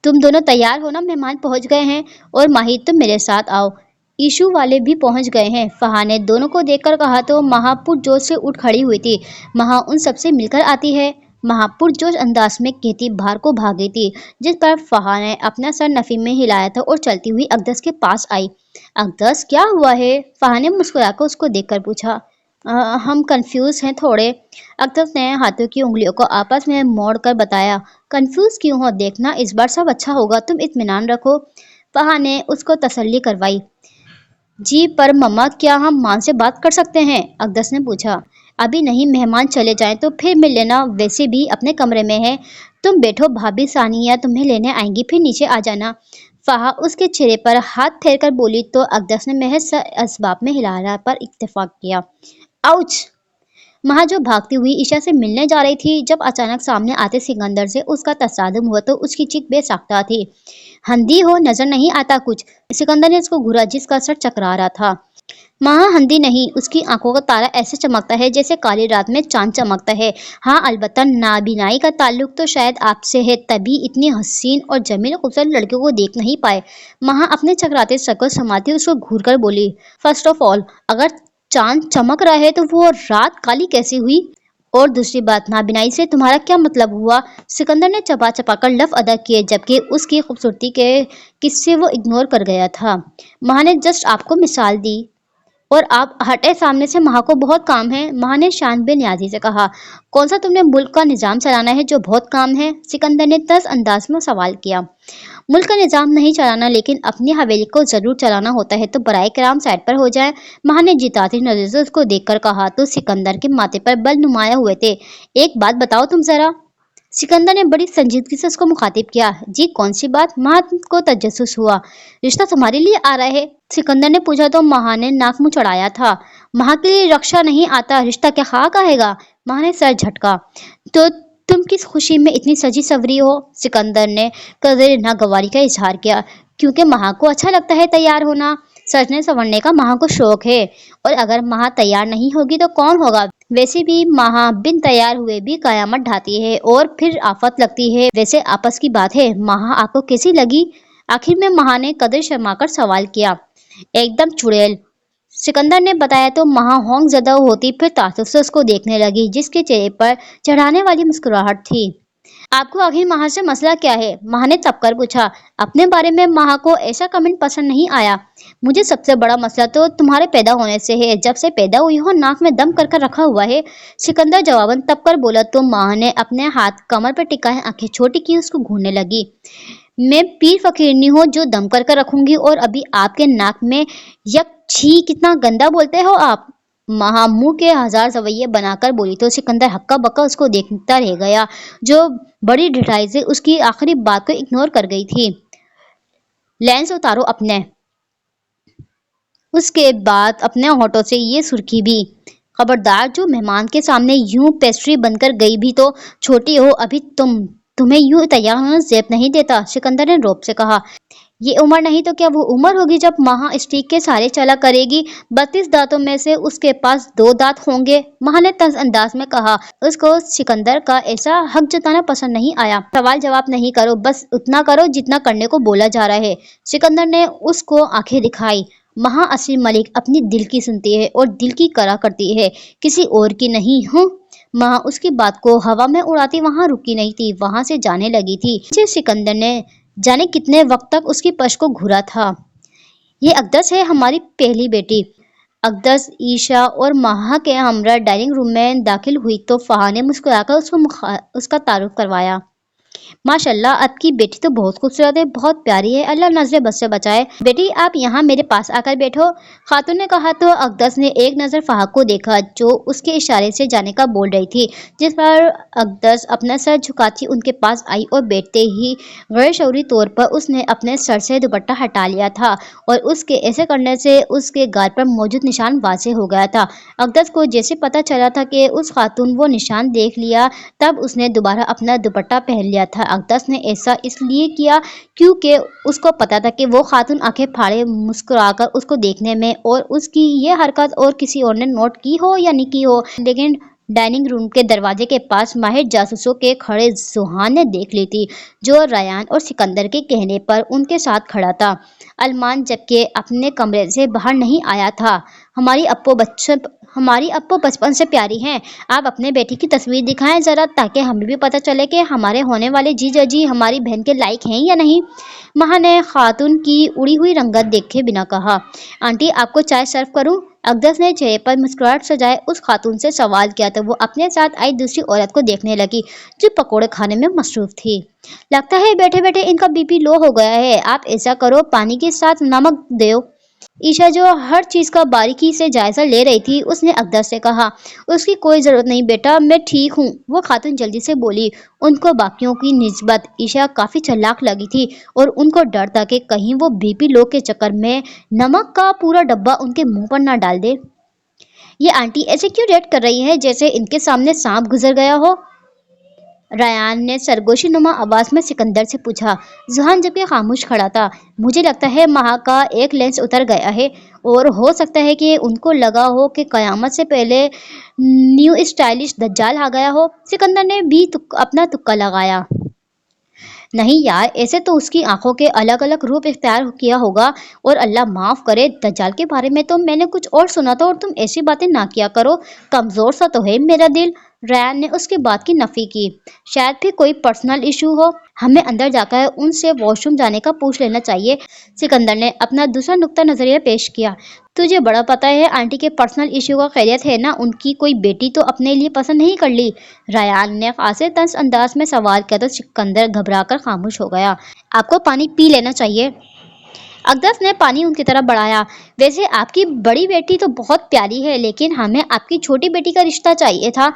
तुम दोनों तैयार हो ना, मेहमान पहुंच गए हैं। और माही, तुम मेरे साथ आओ, ईशू वाले भी पहुंच गए हैं, फहा ने दोनों को देखकर कहा तो महा पुरजोश से उठ खड़ी हुई थी। महा उन सबसे मिलकर आती है, महा पुरजोश अंदाज में कहती बाहर को भाग गई थी, जिस पर फहा ने अपना सर नफी में हिलाया था और चलती हुई अकदस के पास आई। अकदस, क्या हुआ है? फहा ने मुस्कुराकर उसको देखकर पूछा। हम कंफ्यूज हैं थोड़े, अकदस ने हाथों की उंगलियों को आपस में मोड़कर बताया। कंफ्यूज क्यों हो? देखना इस बार सब अच्छा होगा, तुम इत्मीनान रखो, फहा ने उसको तसल्ली करवाई। جی پر مما کیا ہم مان سے بات کر سکتے ہیں؟ اقدس نے پوچھا۔ ابھی نہیں، مہمان چلے جائیں تو پھر مل لینا، ویسے بھی اپنے کمرے میں ہے۔ تم بیٹھو، بھابھی ثانیہ تمہیں لینے آئیں گی، پھر نیچے آ جانا۔ فہا اس کے چہرے پر ہاتھ پھیر کر بولی تو اقدس نے محض سر اسباب میں ہلانا پر اتفاق کیا۔ آؤچ! مہا جو بھاگتی ہوئی عشا سے ملنے جا رہی تھی، جب اچانک سامنے آتے سکندر سے اس کا تصادم ہوا تو اس کی چیخ بے ساختہ تھی۔ ہندی ہو، نظر نہیں آتا کچھ؟ سکندر نے اس کو گھورا جس کا سر چکرا رہا تھا۔ مہا ہندی نہیں، اس کی آنکھوں کا تارا ایسے چمکتا ہے جیسے کالی رات میں چاند چمکتا ہے۔ ہاں البتہ نابینائی کا تعلق تو شاید آپ سے ہے، تبھی اتنی حسین اور جمیل خوبصورت لڑکیوں کو دیکھ نہیں پائے۔ مہا اپنے چکراتے سر کو سنبھالتی اس کو گھور کر بولی، فرسٹ آف آل اگر چاند چمک رہا ہے تو وہ رات کالی کیسے ہوئی؟ اور دوسری بات، نابینائی سے تمہارا کیا مطلب ہوا؟ سکندر نے چپا چپا کر لفظ ادا کیے، جبکہ اس کی خوبصورتی کے قصے وہ اگنور کر گیا تھا۔ مہا نے جسٹ آپ کو مثال دی اور آپ ہٹے سامنے سے، مہا کو بہت کام ہے۔ مہا نے شان بے نیازی سے کہا۔ کون سا تم نے ملک کا نظام چلانا ہے جو بہت کام ہے؟ سکندر نے طنز انداز میں سوال کیا۔ ملک کا نظام نہیں چلانا، لیکن اپنی حویلی کو ضرور چلانا ہوتا ہے، تو برائے کرام سائڈ پر ہو جائیں۔ مہا نے جتاتی نظر سے اس کو دیکھ کر کہا تو سکندر کے ماتھے پر بل نمایاں ہوئے تھے۔ ایک بات بتاؤ تم ذرا۔ سکندر نے بڑی سنجیدگی سے اس کو مخاطب کیا۔ جی کون سی بات؟ مہا کو تجسس ہوا۔ رشتہ تمہارے لیے آ رہا ہے؟ سکندر نے پوچھا تو مہا نے ناک منہ چڑھایا تھا۔ مہا کے لیے رکشا نہیں آتا، رشتہ کیا خاک آئے گا؟ مہا نے سر جھٹکا۔ تو تم کس خوشی میں اتنی سجی سوری ہو؟ سکندر نے قدر ناگواری کا اظہار کیا۔ کیونکہ مہا کو اچھا لگتا ہے تیار ہونا، سجنے سنورنے کا مہا کو شوق ہے، اور اگر مہا تیار نہیں ہوگی تو کون ہوگا؟ ویسے بھی مہا بن تیار ہوئے بھی قیامت ڈھاتی ہے اور پھر آفت لگتی ہے۔ ویسے آپس کی بات ہے، مہا آپ کو کیسی لگی؟ آخر میں مہا نے قدر شرما کر سوال کیا۔ ایک دم چڑیل، سکندر نے بتایا تو مہا ہونک زدہ ہوتی، پھر تعجب سے اس کو دیکھنے لگی جس کے چہرے پر چڑھانے والی مسکراہٹ تھی۔ آپ کو آخر مہا سے مسئلہ کیا ہے؟ مہا نے تپ کر پوچھا۔ اپنے بارے میں مہا کو ایسا کمنٹ پسند نہیں آیا۔ مجھے سب سے بڑا مسئلہ تو تمہارے پیدا ہونے سے ہے، جب سے پیدا ہوئی ہو ناک میں دم کر کر رکھا ہوا ہے۔ سکندر جواباً تپ کر بولا تو مہا نے اپنے ہاتھ کمر پر ٹکائے آنکھیں چھوٹی کی اس کو گھورنے لگی۔ میں پیر فقیرنی ہوں جو دم کر کر رکھوں گی، اور ابھی آپ کے ناک میں یک چھی، کتنا گندا بولتے ہو آپ؟ مہا منہ کے ہزار زاویے بنا کر بولی تو سکندر ہکا بکا اس کو دیکھتا رہ گیا، جو بڑی ڈھٹائی سے اس کی آخری بات کو اگنور کر گئی تھی۔ لینس اتارو اپنے۔ اس کے بعد اپنے ہونٹوں سے یہ سرخی بھی۔ خبردار، جو مہمان کے سامنے یوں پیسٹری بن کر گئی بھی تو چھوٹی ہو، ابھی تمہیں یوں تیار ہونا زیب نہیں دیتا، سکندر نے روب سے کہا۔ یہ عمر نہیں تو کیا وہ عمر ہوگی جب مہا اسٹیک کے سہارے چلا کرے گی؟ 32 دانتوں میں سے اس کے پاس 2 دانت ہوں گے، مہا نے طنز انداز میں کہا۔ اس کو سکندر کا ایسا حق جتانا پسند نہیں آیا۔ سوال جواب نہیں کرو، بس اتنا کرو جتنا کرنے کو بولا جا رہا ہے۔ سکندر نے اس کو آنکھیں دکھائی۔ مہا اصلی ملک اپنی دل کی سنتی ہے اور دل کی کرا کرتی ہے، کسی اور کی نہیں۔ ہوں۔ مہا اس کی بات کو ہوا میں اڑاتی وہاں رکی نہیں تھی، وہاں سے جانے لگی تھی۔ پیچھے سکندر نے جانے کتنے وقت تک اس کی پشت کو گھورا تھا۔ یہ اقدس ہے، ہماری پہلی بیٹی۔ اقدس عشا اور مہا کے ہمراہ ڈائننگ روم میں داخل ہوئی تو فہا نے مسکرا کر اس کا تعارف کروایا۔ ماشاء اللہ، آپ کی بیٹی تو بہت خوبصورت ہے، بہت پیاری ہے، اللہ نظر بد سے بچائے۔ بیٹی آپ یہاں میرے پاس آ کر بیٹھو، خاتون نے کہا تو اقدس نے ایک نظر فہا کو دیکھا جو اس کے اشارے سے جانے کا بول رہی تھی، جس پر اقدس اپنا سر جھکاتی ان کے پاس آئی اور بیٹھتے ہی غیر شعوری طور پر اس نے اپنے سر سے دوپٹہ ہٹا لیا تھا، اور اس کے ایسے کرنے سے اس کے گال پر موجود نشان واضح ہو گیا تھا۔ اقدس کو جیسے پتہ چلا تھا کہ اس خاتون وہ نشان دیکھ لیا، تب اس نے دوبارہ اپنا دوپٹہ پہن لیا تھا۔ اقدس نے ایسا اس لیے کیا کیونکہ اس کو پتا تھا کہ وہ خاتون آنکھیں پھاڑے مسکرا کر اس کو دیکھنے میں، اور اس کی یہ حرکت اور کسی اور نے نوٹ کی ہو یا نہیں کی ہو، لیکن ڈائننگ روم کے دروازے کے پاس ماہر جاسوسوں کے کھڑے ذہان نے دیکھ لی تھی، جو ریان اور سکندر کے کہنے پر ان کے ساتھ کھڑا تھا۔ المان جبکہ اپنے کمرے سے باہر نہیں آیا تھا۔ ہماری اپو بچپن سے پیاری ہیں، آپ اپنے بیٹی کی تصویر دکھائیں ذرا، تاکہ ہمیں بھی پتہ چلے کہ ہمارے ہونے والے جیجا جی ہماری بہن کے لائق ہیں یا نہیں۔ مہا نے خاتون کی اڑی ہوئی رنگت دیکھے بنا کہا۔ آنٹی آپ کو چائے سرو کروں؟ اقدس نے چہرے پر مسکراہٹ سجائے اس خاتون سے سوال کیا تو وہ اپنے ساتھ آئی دوسری عورت کو دیکھنے لگی جو پکوڑے کھانے میں مصروف تھی۔ لگتا ہے بیٹھے بیٹھے ان کا بی پی لو ہو گیا ہے، آپ ایسا کرو پانی کے ساتھ نمک دیو۔ ईशा जो हर चीज का बारीकी से जायजा ले रही थी, उसने अकदर से कहा, उसकी कोई जरूरत नहीं बेटा, मैं ठीक हूँ। वो खातून जल्दी से बोली। उनको बाकियों की निस्बत ईशा काफी चालाक लगी थी और उनको डर था कि कहीं वो बीपी लो के चक्कर में नमक का पूरा डब्बा उनके मुंह पर ना डाल दे। ये आंटी ऐसे क्यों रिएक्ट कर रही है जैसे इनके सामने सांप गुजर गया हो? रायान ने सरगोशी नुमा आवाज में सिकंदर से पूछा। जुहान जबकि खामोश खड़ा था। मुझे लगता है महा का एक लेंस उतर गया है और हो सकता है कि उनको लगा हो कि कयामत से पहले न्यू स्टाइलिश दज्जाल आ गया हो। सिकंदर ने भी अपना तुक्का लगाया। नहीं यार, ऐसे तो उसकी आंखों के अलग अलग रूप इख्तियार किया होगा। और अल्लाह माफ करे, दज्जाल के बारे में तो मैंने कुछ और सुना था और तुम ऐसी बातें ना किया करो। कमजोर सा तो है मेरा दिल। रैन ने उसकी बात की नफी की। शायद भी कोई पर्सनल इशू हो। हमें अंदर जाकर उनसे वॉशरूम जाने का पूछ लेना चाहिए। सिकंदर ने अपना दूसरा नुक्ता नजरिया पेश किया। तुझे बड़ा पता है आंटी के पर्सनल इशू का खैरियत है ना? उनकी कोई बेटी तो अपने लिए पसंद नहीं कर ली? रायान ने खासे तंज अंदाज में सवाल किया तो सिकंदर घबराकर खामोश हो गया। आपको पानी पी लेना चाहिए। अकदस ने पानी उनकी तरफ बढ़ाया। वैसे आपकी बड़ी बेटी तो बहुत प्यारी है, लेकिन हमें आपकी छोटी बेटी का रिश्ता चाहिए था।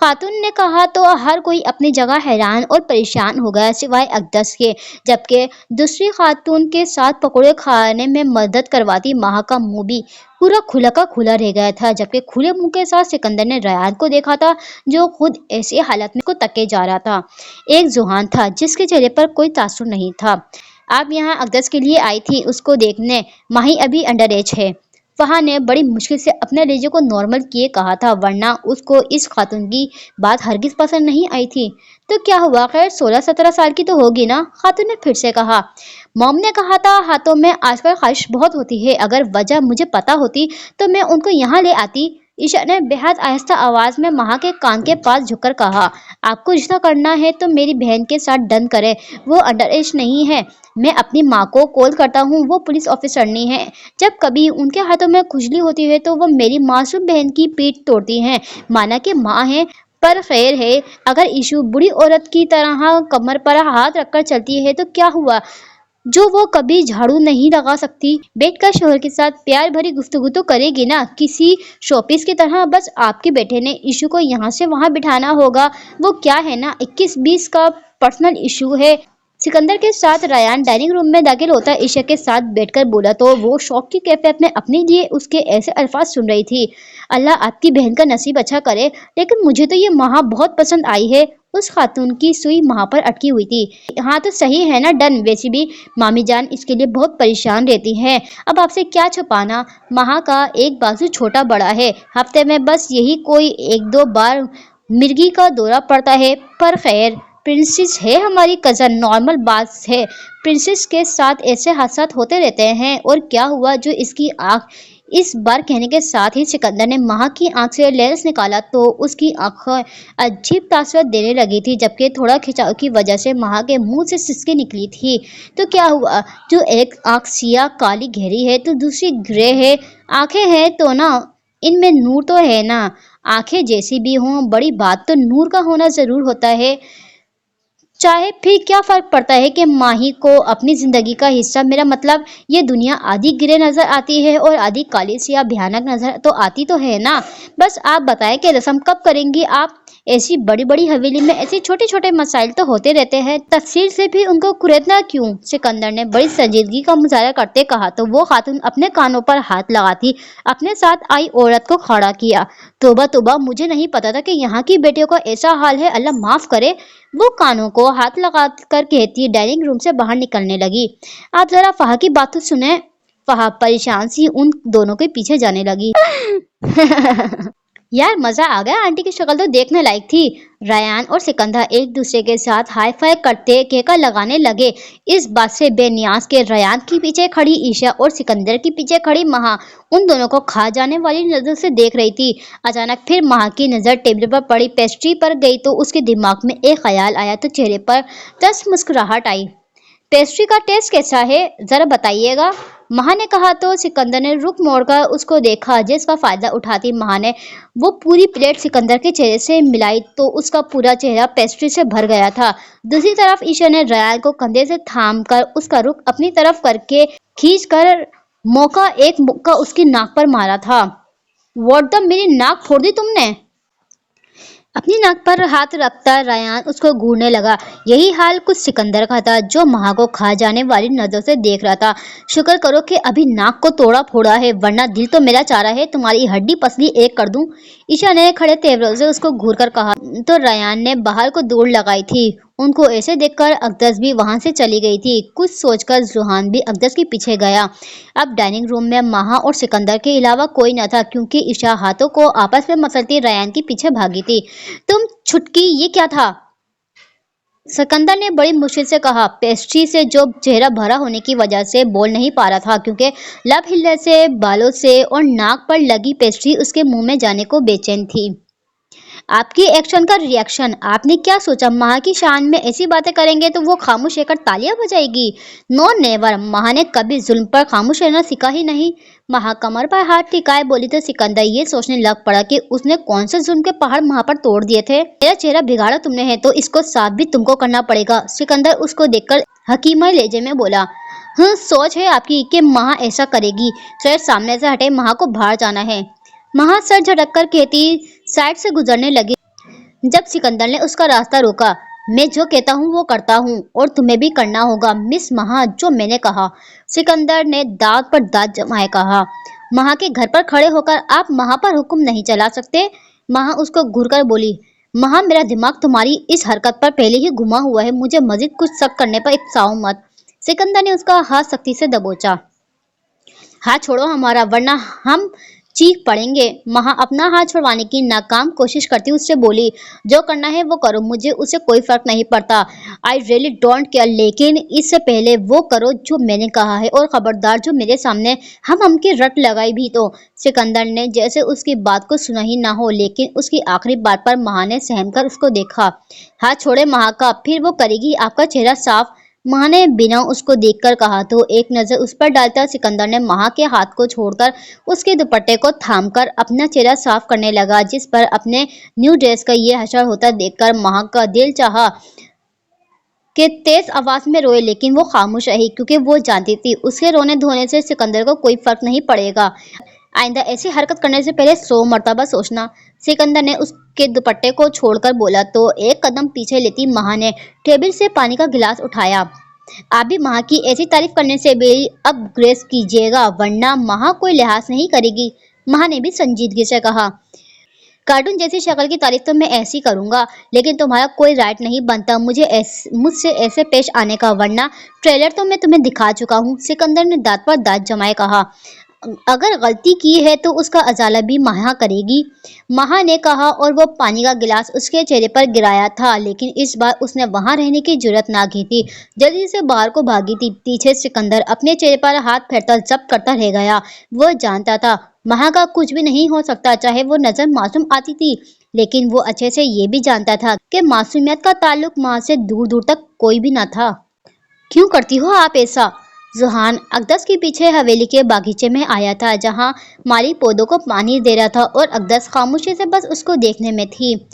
खातून ने कहा तो हर कोई अपनी जगह हैरान और परेशान हो गया सिवाय अकदस के। जबकि दूसरी खातून के साथ पकौड़े खाने में मदद करवाती महा का मुंह भी पूरा खुला का खुला रह गया था। जबकि खुले मुंह के साथ सिकंदर ने रयान को देखा था, जो खुद ऐसी हालत में को तके जा रहा था। एक जुहान था जिसके चेहरे पर कोई तासुर नहीं था। आप यहाँ अकदस के लिए आई थी उसको देखने? माही अभी अंडर एज है। फहा ने बड़ी मुश्किल से अपने लहजे को नॉर्मल किए कहा था, वरना उसको इस खातून की बात हरगिज पसंद नहीं आई थी। तो क्या हुआ, खैर 16-17 साल की तो होगी ना? खातून ने फिर से कहा। मॉम ने कहा था हाथों में आजकल ख्वाहिश बहुत होती है, अगर वजह मुझे पता होती तो मैं उनको यहाँ ले आती। ईशा ने बेहद आहिस्ता आवाज में महा के कान के पास झुककर कहा। आपको रिश्ता करना है तो मेरी बहन के साथ डन करे। वो अंडर एज नहीं है। मैं अपनी माँ को कॉल करता हूँ, वो पुलिस ऑफिसर नहीं है। जब कभी उनके हाथों में खुजली होती है तो वो मेरी मासूम बहन की पीठ तोड़ती हैं। माना कि माँ है, पर खैर है, अगर इशू बुरी औरत की तरह कमर पर हाथ रखकर चलती है तो क्या हुआ? जो वो कभी झाड़ू नहीं लगा सकती। बैठकर शोहर के साथ प्यार भरी गुफ्तगू तो करेगी ना, किसी शोपीस की तरह। बस आपके बेटे ने इशू को यहाँ से वहाँ बिठाना होगा। वो क्या है ना, 21-20 का पर्सनल इशू है। सिकंदर के साथ रायान डाइनिंग रूम में दाखिल होता ईशा के साथ बैठकर बोला तो वो शौक की कैफियत में अपने लिए उसके ऐसे अल्फाज सुन रही थी। अल्लाह आपकी बहन का नसीब अच्छा करे, लेकिन मुझे तो ये महा बहुत पसंद आई है। उस खातून की सुई महा पर अटकी हुई थी। हाँ तो सही है ना, डन। वैसे भी मामी जान इसके लिए बहुत परेशान रहती हैं। अब आपसे क्या छुपाना, महा का एक बाजू छोटा बड़ा है, हफ्ते में बस यही कोई 1-2 बार मिर्गी का दौरा पड़ता है। पर खैर, प्रिंसेस है हमारी कज़न, नॉर्मल बात है। प्रिंसेस के साथ ऐसे हादसा होते रहते हैं। और क्या हुआ जो इसकी आँख? इस बार कहने के साथ ही सिकंदर ने महा की आंख से लेंस निकाला तो उसकी आंखें अजीब तासुर देने लगी थी, जबकि थोड़ा खिंचाव की वजह से महा के मुंह से सिसकी निकली थी। तो क्या हुआ जो एक आंख सिया काली गहरी है तो दूसरी ग्रे है? आंखें हैं तो ना, इनमें नूर तो है ना। आंखें जैसी भी हों, बड़ी बात तो नूर का होना जरूर होता है। चाहे फिर क्या फर्क पड़ता है कि माही को अपनी जिंदगी का हिस्सा, मेरा मतलब ये दुनिया आधी ग्रे नजर आती है और आधी काली सी या भयानक नजर तो आती तो है ना। बस आप बताएं कि रस्म कब करेंगी आप? ऐसी बड़ी बड़ी हवेली में ऐसे छोटे छोटे मसाइल तो होते रहते हैं, तफसील से भी उनको कुरेदना क्यों? सिकंदर ने बड़ी संजीदगी का मुजाहरा करते कहा तो वो खातून अपने कानों पर हाथ लगाती अपने साथ आई औरत को खड़ा किया। तोबा तोबा, मुझे नहीं पता था कि यहाँ की बेटियों का ऐसा हाल है, अल्लाह माफ करे। वो कानों को हाथ लगा कर कहती डाइनिंग रूम से बाहर निकलने लगी। आप जरा फहा की बात तो सुने। फहा परेशान सी उन दोनों के पीछे जाने लगी। यार मजा आ गया, आंटी की शक्ल तो देखने लायक थी। रायान और सिकंदर एक दूसरे के साथ हाई फाई करते केका लगाने लगे। इस बात से बेनियाज के रायान के पीछे खड़ी ईशा और सिकंदर के पीछे खड़ी महा उन दोनों को खा जाने वाली नजर से देख रही थी। अचानक फिर महा की नजर टेबल पर पड़ी पेस्ट्री पर गई तो उसके दिमाग में एक ख्याल आया तो चेहरे पर तस मुस्कुराहट आई। पेस्ट्री का टेस्ट कैसा है, जरा बताइएगा, महा ने कहा तो सिकंदर ने रुख मोड़कर उसको देखा, जिसका फायदा उठाती महा ने वो पूरी प्लेट सिकंदर के चेहरे से मिलाई तो उसका पूरा चेहरा पेस्ट्री से भर गया था। दूसरी तरफ ईशा ने रयान को कंधे से थाम कर उसका रुख अपनी तरफ करके खींच कर एक मुक्का उसकी नाक पर मारा था। व्हाट द, मेरी नाक फोड़ दी तुमने? अपनी नाक पर हाथ रखता रायान उसको घूरने लगा। यही हाल कुछ सिकंदर का था, जो महा को खा जाने वाली नजरों से देख रहा था। शुक्र करो कि अभी नाक को तोड़ा फोड़ा है, वरना दिल तो मेरा चाह रहा है तुम्हारी हड्डी पसली एक कर दूं। ईशा ने खड़े तेवरों से उसको घूर कर कहा। तो रायान ने बाहर को दौड़ लगाई थी। उनको ऐसे देखकर अकदस भी वहां से चली गई थी। कुछ सोचकर जुहान भी अकदस के पीछे गया। अब डाइनिंग रूम में महा और सिकंदर के अलावा कोई न था, क्योंकि ईशा हाथों को आपस में मसलती रायान के पीछे भागी थी। तुम छुटकी, ये क्या था? सिकंदर ने बड़ी मुश्किल से कहा। पेस्ट्री से जो चेहरा भरा होने की वजह से बोल नहीं पा रहा था, क्योंकि लब हिलने से, बालों से और नाक पर लगी पेस्ट्री उसके मुंह में जाने को बेचैन थी। आपकी एक्शन का रिएक्शन, आपने क्या सोचा महा की शान में ऐसी बातें करेंगे तो वो खामोश रहकर तालियां बजाएगी? नो नेवर, महा ने कभी जुल्म पर खामोश रहना सीखा ही नहीं। महा कमर पर हाथ टिकाए बोली तो सिकंदर ये सोचने लग पड़ा कि उसने कौन से जुल्म के पहाड़ महा पर तोड़ दिए थे। मेरा चेहरा बिगाड़ा तुमने है तो इसको साफ भी तुमको करना पड़ेगा। सिकंदर उसको देखकर हकीम लहजे में बोला। हाँ, सोच है आपकी कि महा ऐसा करेगी? सर सामने से हटे, महा को बाहर जाना है। महा सर झटक कर कहती साइड से गुजरने लगी। जब सिकंदर ने उसका रास्ता रोका। मैं जो कहता हूँ वो करता हूँ, और तुम्हें भी करना होगा मिस महा, जो मैंने कहा। सिकंदर ने दांत पर दांत जमाए कहा। महा के घर पर खड़े होकर आप महा पर हुक्म नहीं चला सकते। महा उसको घूरकर बोली। महा, मेरा दिमाग तुम्हारी इस हरकत पर पहले ही घुमा हुआ है, मुझे मजीद कुछ शक करने पर इकसाओ मत। सिकंदर ने उसका हाथ सख्ती से दबोचा। हाथ छोड़ो हमारा, वरना हम चीख पड़ेंगे। महा अपना हाथ छुड़वाने की नाकाम कोशिश करती उससे बोली। जो करना है वो करो, मुझे उससे कोई फर्क नहीं पड़ता। आई रियली डोंट केयर, लेकिन इससे पहले वो करो जो मैंने कहा है, और खबरदार जो मेरे सामने हम की रट लगाई भी तो। सिकंदर ने जैसे उसकी बात को सुना ही ना हो, लेकिन उसकी आखिरी बात पर महा ने सहम कर उसको देखा। हाथ छोड़े महा का, फिर वो करेगी आपका चेहरा साफ। महा ने बिना उसको देखकर कहा तो एक नजर उस पर डालता सिकंदर ने महा के हाथ को छोड़कर उसके दुपट्टे को थामकर अपना चेहरा साफ करने लगा, जिस पर अपने न्यू ड्रेस का ये हशर होता देखकर महा का दिल चाहा कि तेज आवाज में रोए, लेकिन वो खामोश रही, क्योंकि वो जानती थी उसके रोने धोने से सिकंदर को कोई फर्क नहीं पड़ेगा। आइंदा ऐसी हरकत करने से पहले 100 मर्तबा सोचना। सिकंदर ने उसके दुपट्टे को छोड़कर बोला तो एक कदम पीछे लेती महा ने टेबल से पानी का गिलास उठाया। आप भी महा की ऐसी तारीफ करने से भी अब ग्रेस कीजिएगा, वरना महा कोई लिहाज नहीं करेगी। महा ने भी संजीदगी से कहा। कार्टून जैसी शक्ल की तारीफ तो मैं ऐसी करूंगा, लेकिन तुम्हारा कोई राइट नहीं बनता मुझसे ऐसे पेश आने का, वरना ट्रेलर तो मैं तुम्हें दिखा चुका हूँ। सिकंदर ने दांत पर दांत जमाए कहा। अगर गलती की है तो उसका अजाला भी महा करेगी, महा ने कहा, और वो पानी का गिलास उसके चेहरे पर गिराया था, लेकिन इस बार उसने वहां रहने की जुर्रत ना की थी। जल्दी से बाहर को भागी थी। पीछे सिकंदर अपने चेहरे पर हाथ फेरता जब्त करता रह गया। वो जानता था महा का कुछ भी नहीं हो सकता, चाहे वो नजर मासूम आती थी, लेकिन वो अच्छे से ये भी जानता था कि मासूमियत का ताल्लुक महा से दूर दूर तक कोई भी न था। क्यों करती हो आप ऐसा? जुहान अकदस के पीछे हवेली के बागीचे में आया था, जहां माली पौधों को पानी दे रहा था, और अकदस खामोशी से बस उसको देखने में थी,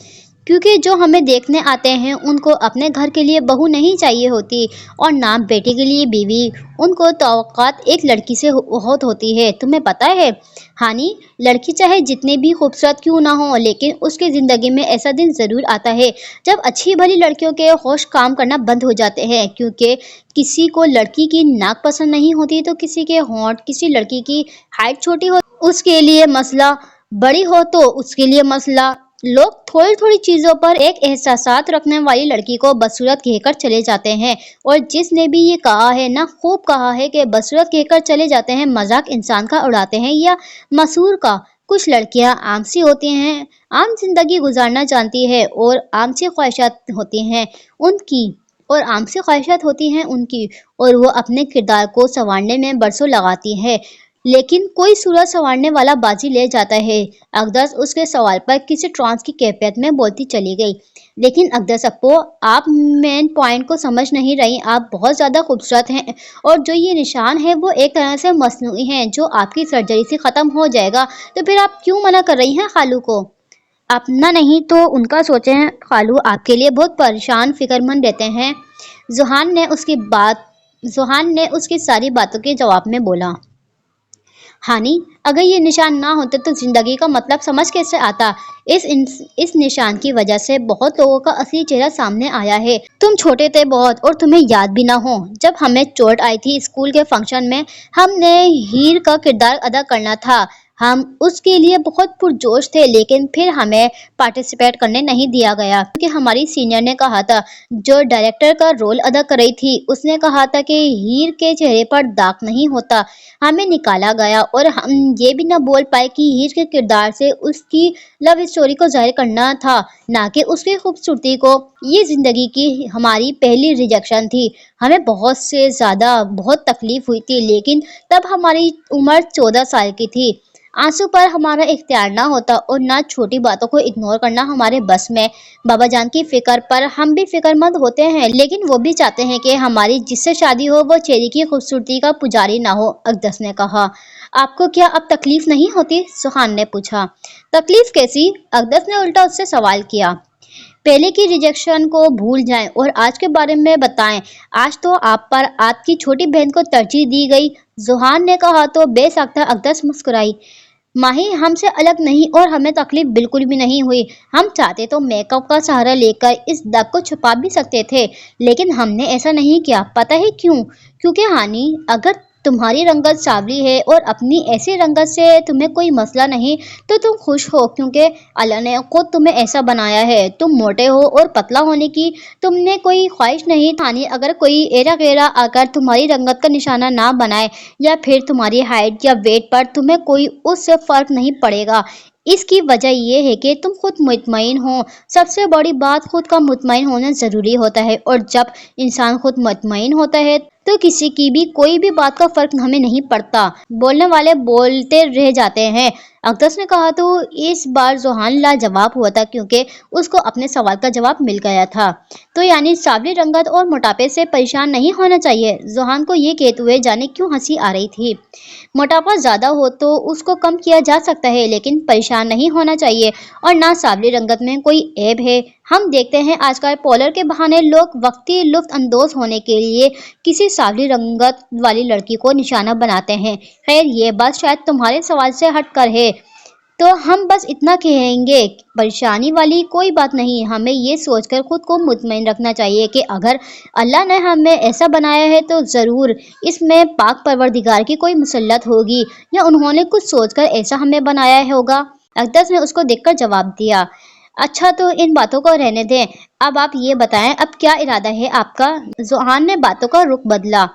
क्योंकि जो हमें देखने आते हैं उनको अपने घर के लिए बहू नहीं चाहिए होती, और ना बेटी के लिए बीवी। उनको तवक्कात एक लड़की से बहुत होती है, तुम्हें पता है हानी? लड़की चाहे जितनी भी खूबसूरत क्यों ना हो, लेकिन उसकी जिंदगी में ऐसा दिन जरूर आता है जब अच्छी भली लड़कियों के होश काम करना बंद हो जाते हैं, क्योंकि किसी को लड़की की नाक पसंद नहीं होती तो किसी के होंठ, किसी लड़की की हाइट छोटी हो उसके लिए मसला, बड़ी हो तो उसके लिए मसला। लोग थोड़ी थोड़ी चीजों पर एक एहसासात रखने वाली लड़की को बदसूरत कहकर चले जाते हैं, और जिसने भी ये कहा है ना, खूब कहा है कि बदसूरत कहकर चले जाते हैं, मजाक इंसान का उड़ाते हैं या मसूर का। कुछ लड़कियां आम सी होती हैं, आम जिंदगी गुजारना जानती है, और आम सी ख्वाहिशात होती हैं उनकी, और वो अपने किरदार को संवारने में बरसों लगाती हैं, लेकिन कोई सूरज संवारने वाला बाजी ले जाता है। अकदस उसके सवाल पर किसी ट्रांस की कैफियत में बोलती चली गई। लेकिन अकदस अप्पो, आप मेन पॉइंट को समझ नहीं रही। आप बहुत ज्यादा खूबसूरत हैं, और जो ये निशान है वो एक तरह से मसनूई है, जो आपकी सर्जरी से खत्म हो जाएगा। तो फिर आप क्यों मना कर रही हैं खालू को? अपना नहीं तो उनका सोचें, खालू आपके लिए बहुत परेशान फिक्रमंद रहते हैं। जुहान ने उसकी सारी बातों के जवाब में बोला। हानि, अगर ये निशान ना होते तो जिंदगी का मतलब समझ कैसे आता। इस निशान की वजह से बहुत लोगों का असली चेहरा सामने आया है। तुम छोटे थे बहुत और तुम्हें याद भी ना हो। जब हमें चोट आई थी स्कूल के फंक्शन में, हमने हीर का किरदार अदा करना था। हम उसके लिए बहुत पुरजोश थे, लेकिन फिर हमें पार्टिसिपेट करने नहीं दिया गया क्योंकि हमारी सीनियर ने कहा था, जो डायरेक्टर का रोल अदा कर रही थी उसने कहा था कि हीर के चेहरे पर दाग नहीं होता। हमें निकाला गया और हम ये भी ना बोल पाए कि हीर के किरदार से उसकी लव स्टोरी को जाहिर करना था, ना कि उसकी खूबसूरती को। ये जिंदगी की हमारी पहली रिजेक्शन थी। हमें बहुत तकलीफ हुई थी, लेकिन तब हमारी उम्र 14 साल की थी। आंसू पर हमारा इख्तियार ना होता और ना छोटी बातों को इग्नोर करना हमारे बस में। बाबा जान की फिक्र पर हम भी फिक्रमंद होते हैं, लेकिन वो भी चाहते हैं कि हमारी जिससे शादी हो वो चेहरे की खूबसूरती का पुजारी ना हो, अकदस ने कहा। आपको क्या अब तकलीफ नहीं होती? सुहान ने पूछा। तकलीफ कैसी? अकदस ने उल्टा उससे सवाल किया। पहले की रिजेक्शन को भूल जाएं और आज के बारे में बताएं। आज तो आप पर आपकी छोटी बहन को तरजीह दी गई, जुहान ने कहा तो बेसाख्ता अकदस मुस्कुराई। माही हमसे अलग नहीं और हमें तकलीफ बिल्कुल भी नहीं हुई। हम चाहते तो मेकअप का सहारा लेकर इस दाग को छुपा भी सकते थे, लेकिन हमने ऐसा नहीं किया। पता है क्यों? क्योंकि हानि, अगर तुम्हारी रंगत सांवली है और अपनी ऐसी रंगत से तुम्हें कोई मसला नहीं, तो तुम खुश हो क्योंकि अल्लाह ने खुद तुम्हें ऐसा बनाया है। तुम मोटे हो और पतला होने की तुमने कोई ख्वाहिश नहीं। हानि, अगर कोई एरा गैरा आकर तुम्हारी रंगत का निशाना ना बनाए या फिर तुम्हारी हाइट या वेट पर तुम्हें कोई उससे फर्क नहीं पड़ेगा। इसकी वजह यह है कि तुम खुद मुतमईन हो। सबसे बड़ी बात, खुद का मुतमईन होना जरूरी होता है, और जब इंसान खुद मुतमईन होता है तो किसी की भी कोई भी बात का फर्क हमें नहीं पड़ता। बोलने वाले बोलते रह जाते हैं, अकदस ने कहा तो इस बार जुहान लाजवाब हुआ था क्योंकि उसको अपने सवाल का जवाब मिल गया था। तो यानी सांवली रंगत और मोटापे से परेशान नहीं होना चाहिए। जुहान को ये कहते हुए जाने क्यों हंसी आ रही थी। मोटापा ज्यादा हो तो उसको कम किया जा सकता है, लेकिन परेशान नहीं होना चाहिए। और ना सांवली रंगत में कोई ऐब है। हम देखते हैं आजकल पार्लर के बहाने लोग वक्ती लुत्फ अंदोज होने के लिए किसी सांवली रंगत वाली लड़की को निशाना बनाते हैं। खैर, ये बात शायद तुम्हारे सवाल से हटकर है, तो हम बस इतना कहेंगे, परेशानी वाली कोई बात नहीं। हमें ये सोचकर खुद को मुतमईन रखना चाहिए कि अगर अल्लाह ने हमें ऐसा बनाया है तो ज़रूर इसमें पाक परवरदिगार की कोई मुसल्लत होगी, या उन्होंने कुछ सोचकर ऐसा हमें बनाया होगा। अकदस ने उसको देखकर जवाब दिया। अच्छा, तो इन बातों को रहने दें। अब आप ये बताएं, अब क्या इरादा है आपका? जुहान ने बातों का रुख बदला।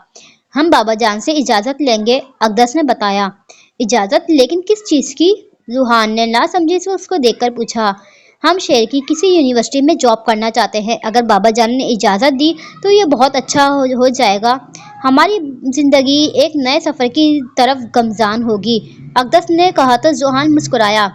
हम बाबा जान से इजाज़त लेंगे, अकदस ने बताया। इजाज़त? लेकिन किस चीज़ की? जुहान ने ना समझी से उसको देखकर पूछा। हम शहर की किसी यूनिवर्सिटी में जॉब करना चाहते हैं। अगर बाबा जान ने इजाज़त दी तो ये बहुत अच्छा हो जाएगा। हमारी ज़िंदगी एक नए सफ़र की तरफ गमज़ान होगी, अकदस ने कहा तो जुहान मुस्कुराया।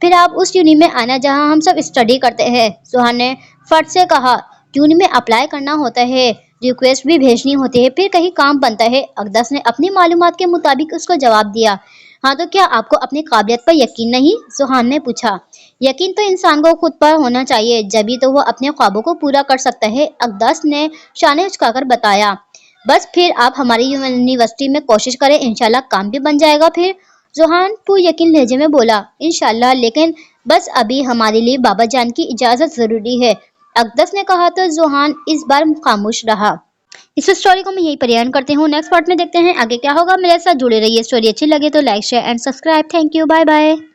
फिर आप उस यूनि में आना जहां हम सब स्टडी करते हैं, सुहान ने फट से कहा। यूनि में अप्लाई करना होता है, रिक्वेस्ट भी भेजनी होती है, फिर कहीं काम बनता है। अकदस ने अपनी मालूमात के मुताबिक उसको जवाब दिया। हाँ, तो क्या आपको अपनी काबिलियत पर यकीन नहीं? सुहान ने पूछा। यकीन तो इंसान को खुद पर होना चाहिए, जभी तो वो अपने ख्वाबों को पूरा कर सकता है, अकदस ने शाने उचकाकर बताया। बस फिर आप हमारी यूनिवर्सिटी में कोशिश करें, इंशाल्लाह काम भी बन जाएगा। फिर जोहान पुर यकीन लहजे में बोला, इंशाल्लाह, लेकिन बस अभी हमारे लिए बाबा जान की इजाज़त ज़रूरी है, अकदस ने कहा तो जोहान इस बार खामोश रहा। इस स्टोरी को मैं यही पर एंड करती हूँ। नेक्स्ट पार्ट में देखते हैं आगे क्या होगा। मेरे साथ जुड़े रहिए। स्टोरी अच्छी लगे तो like share and subscribe. Thank you, bye bye.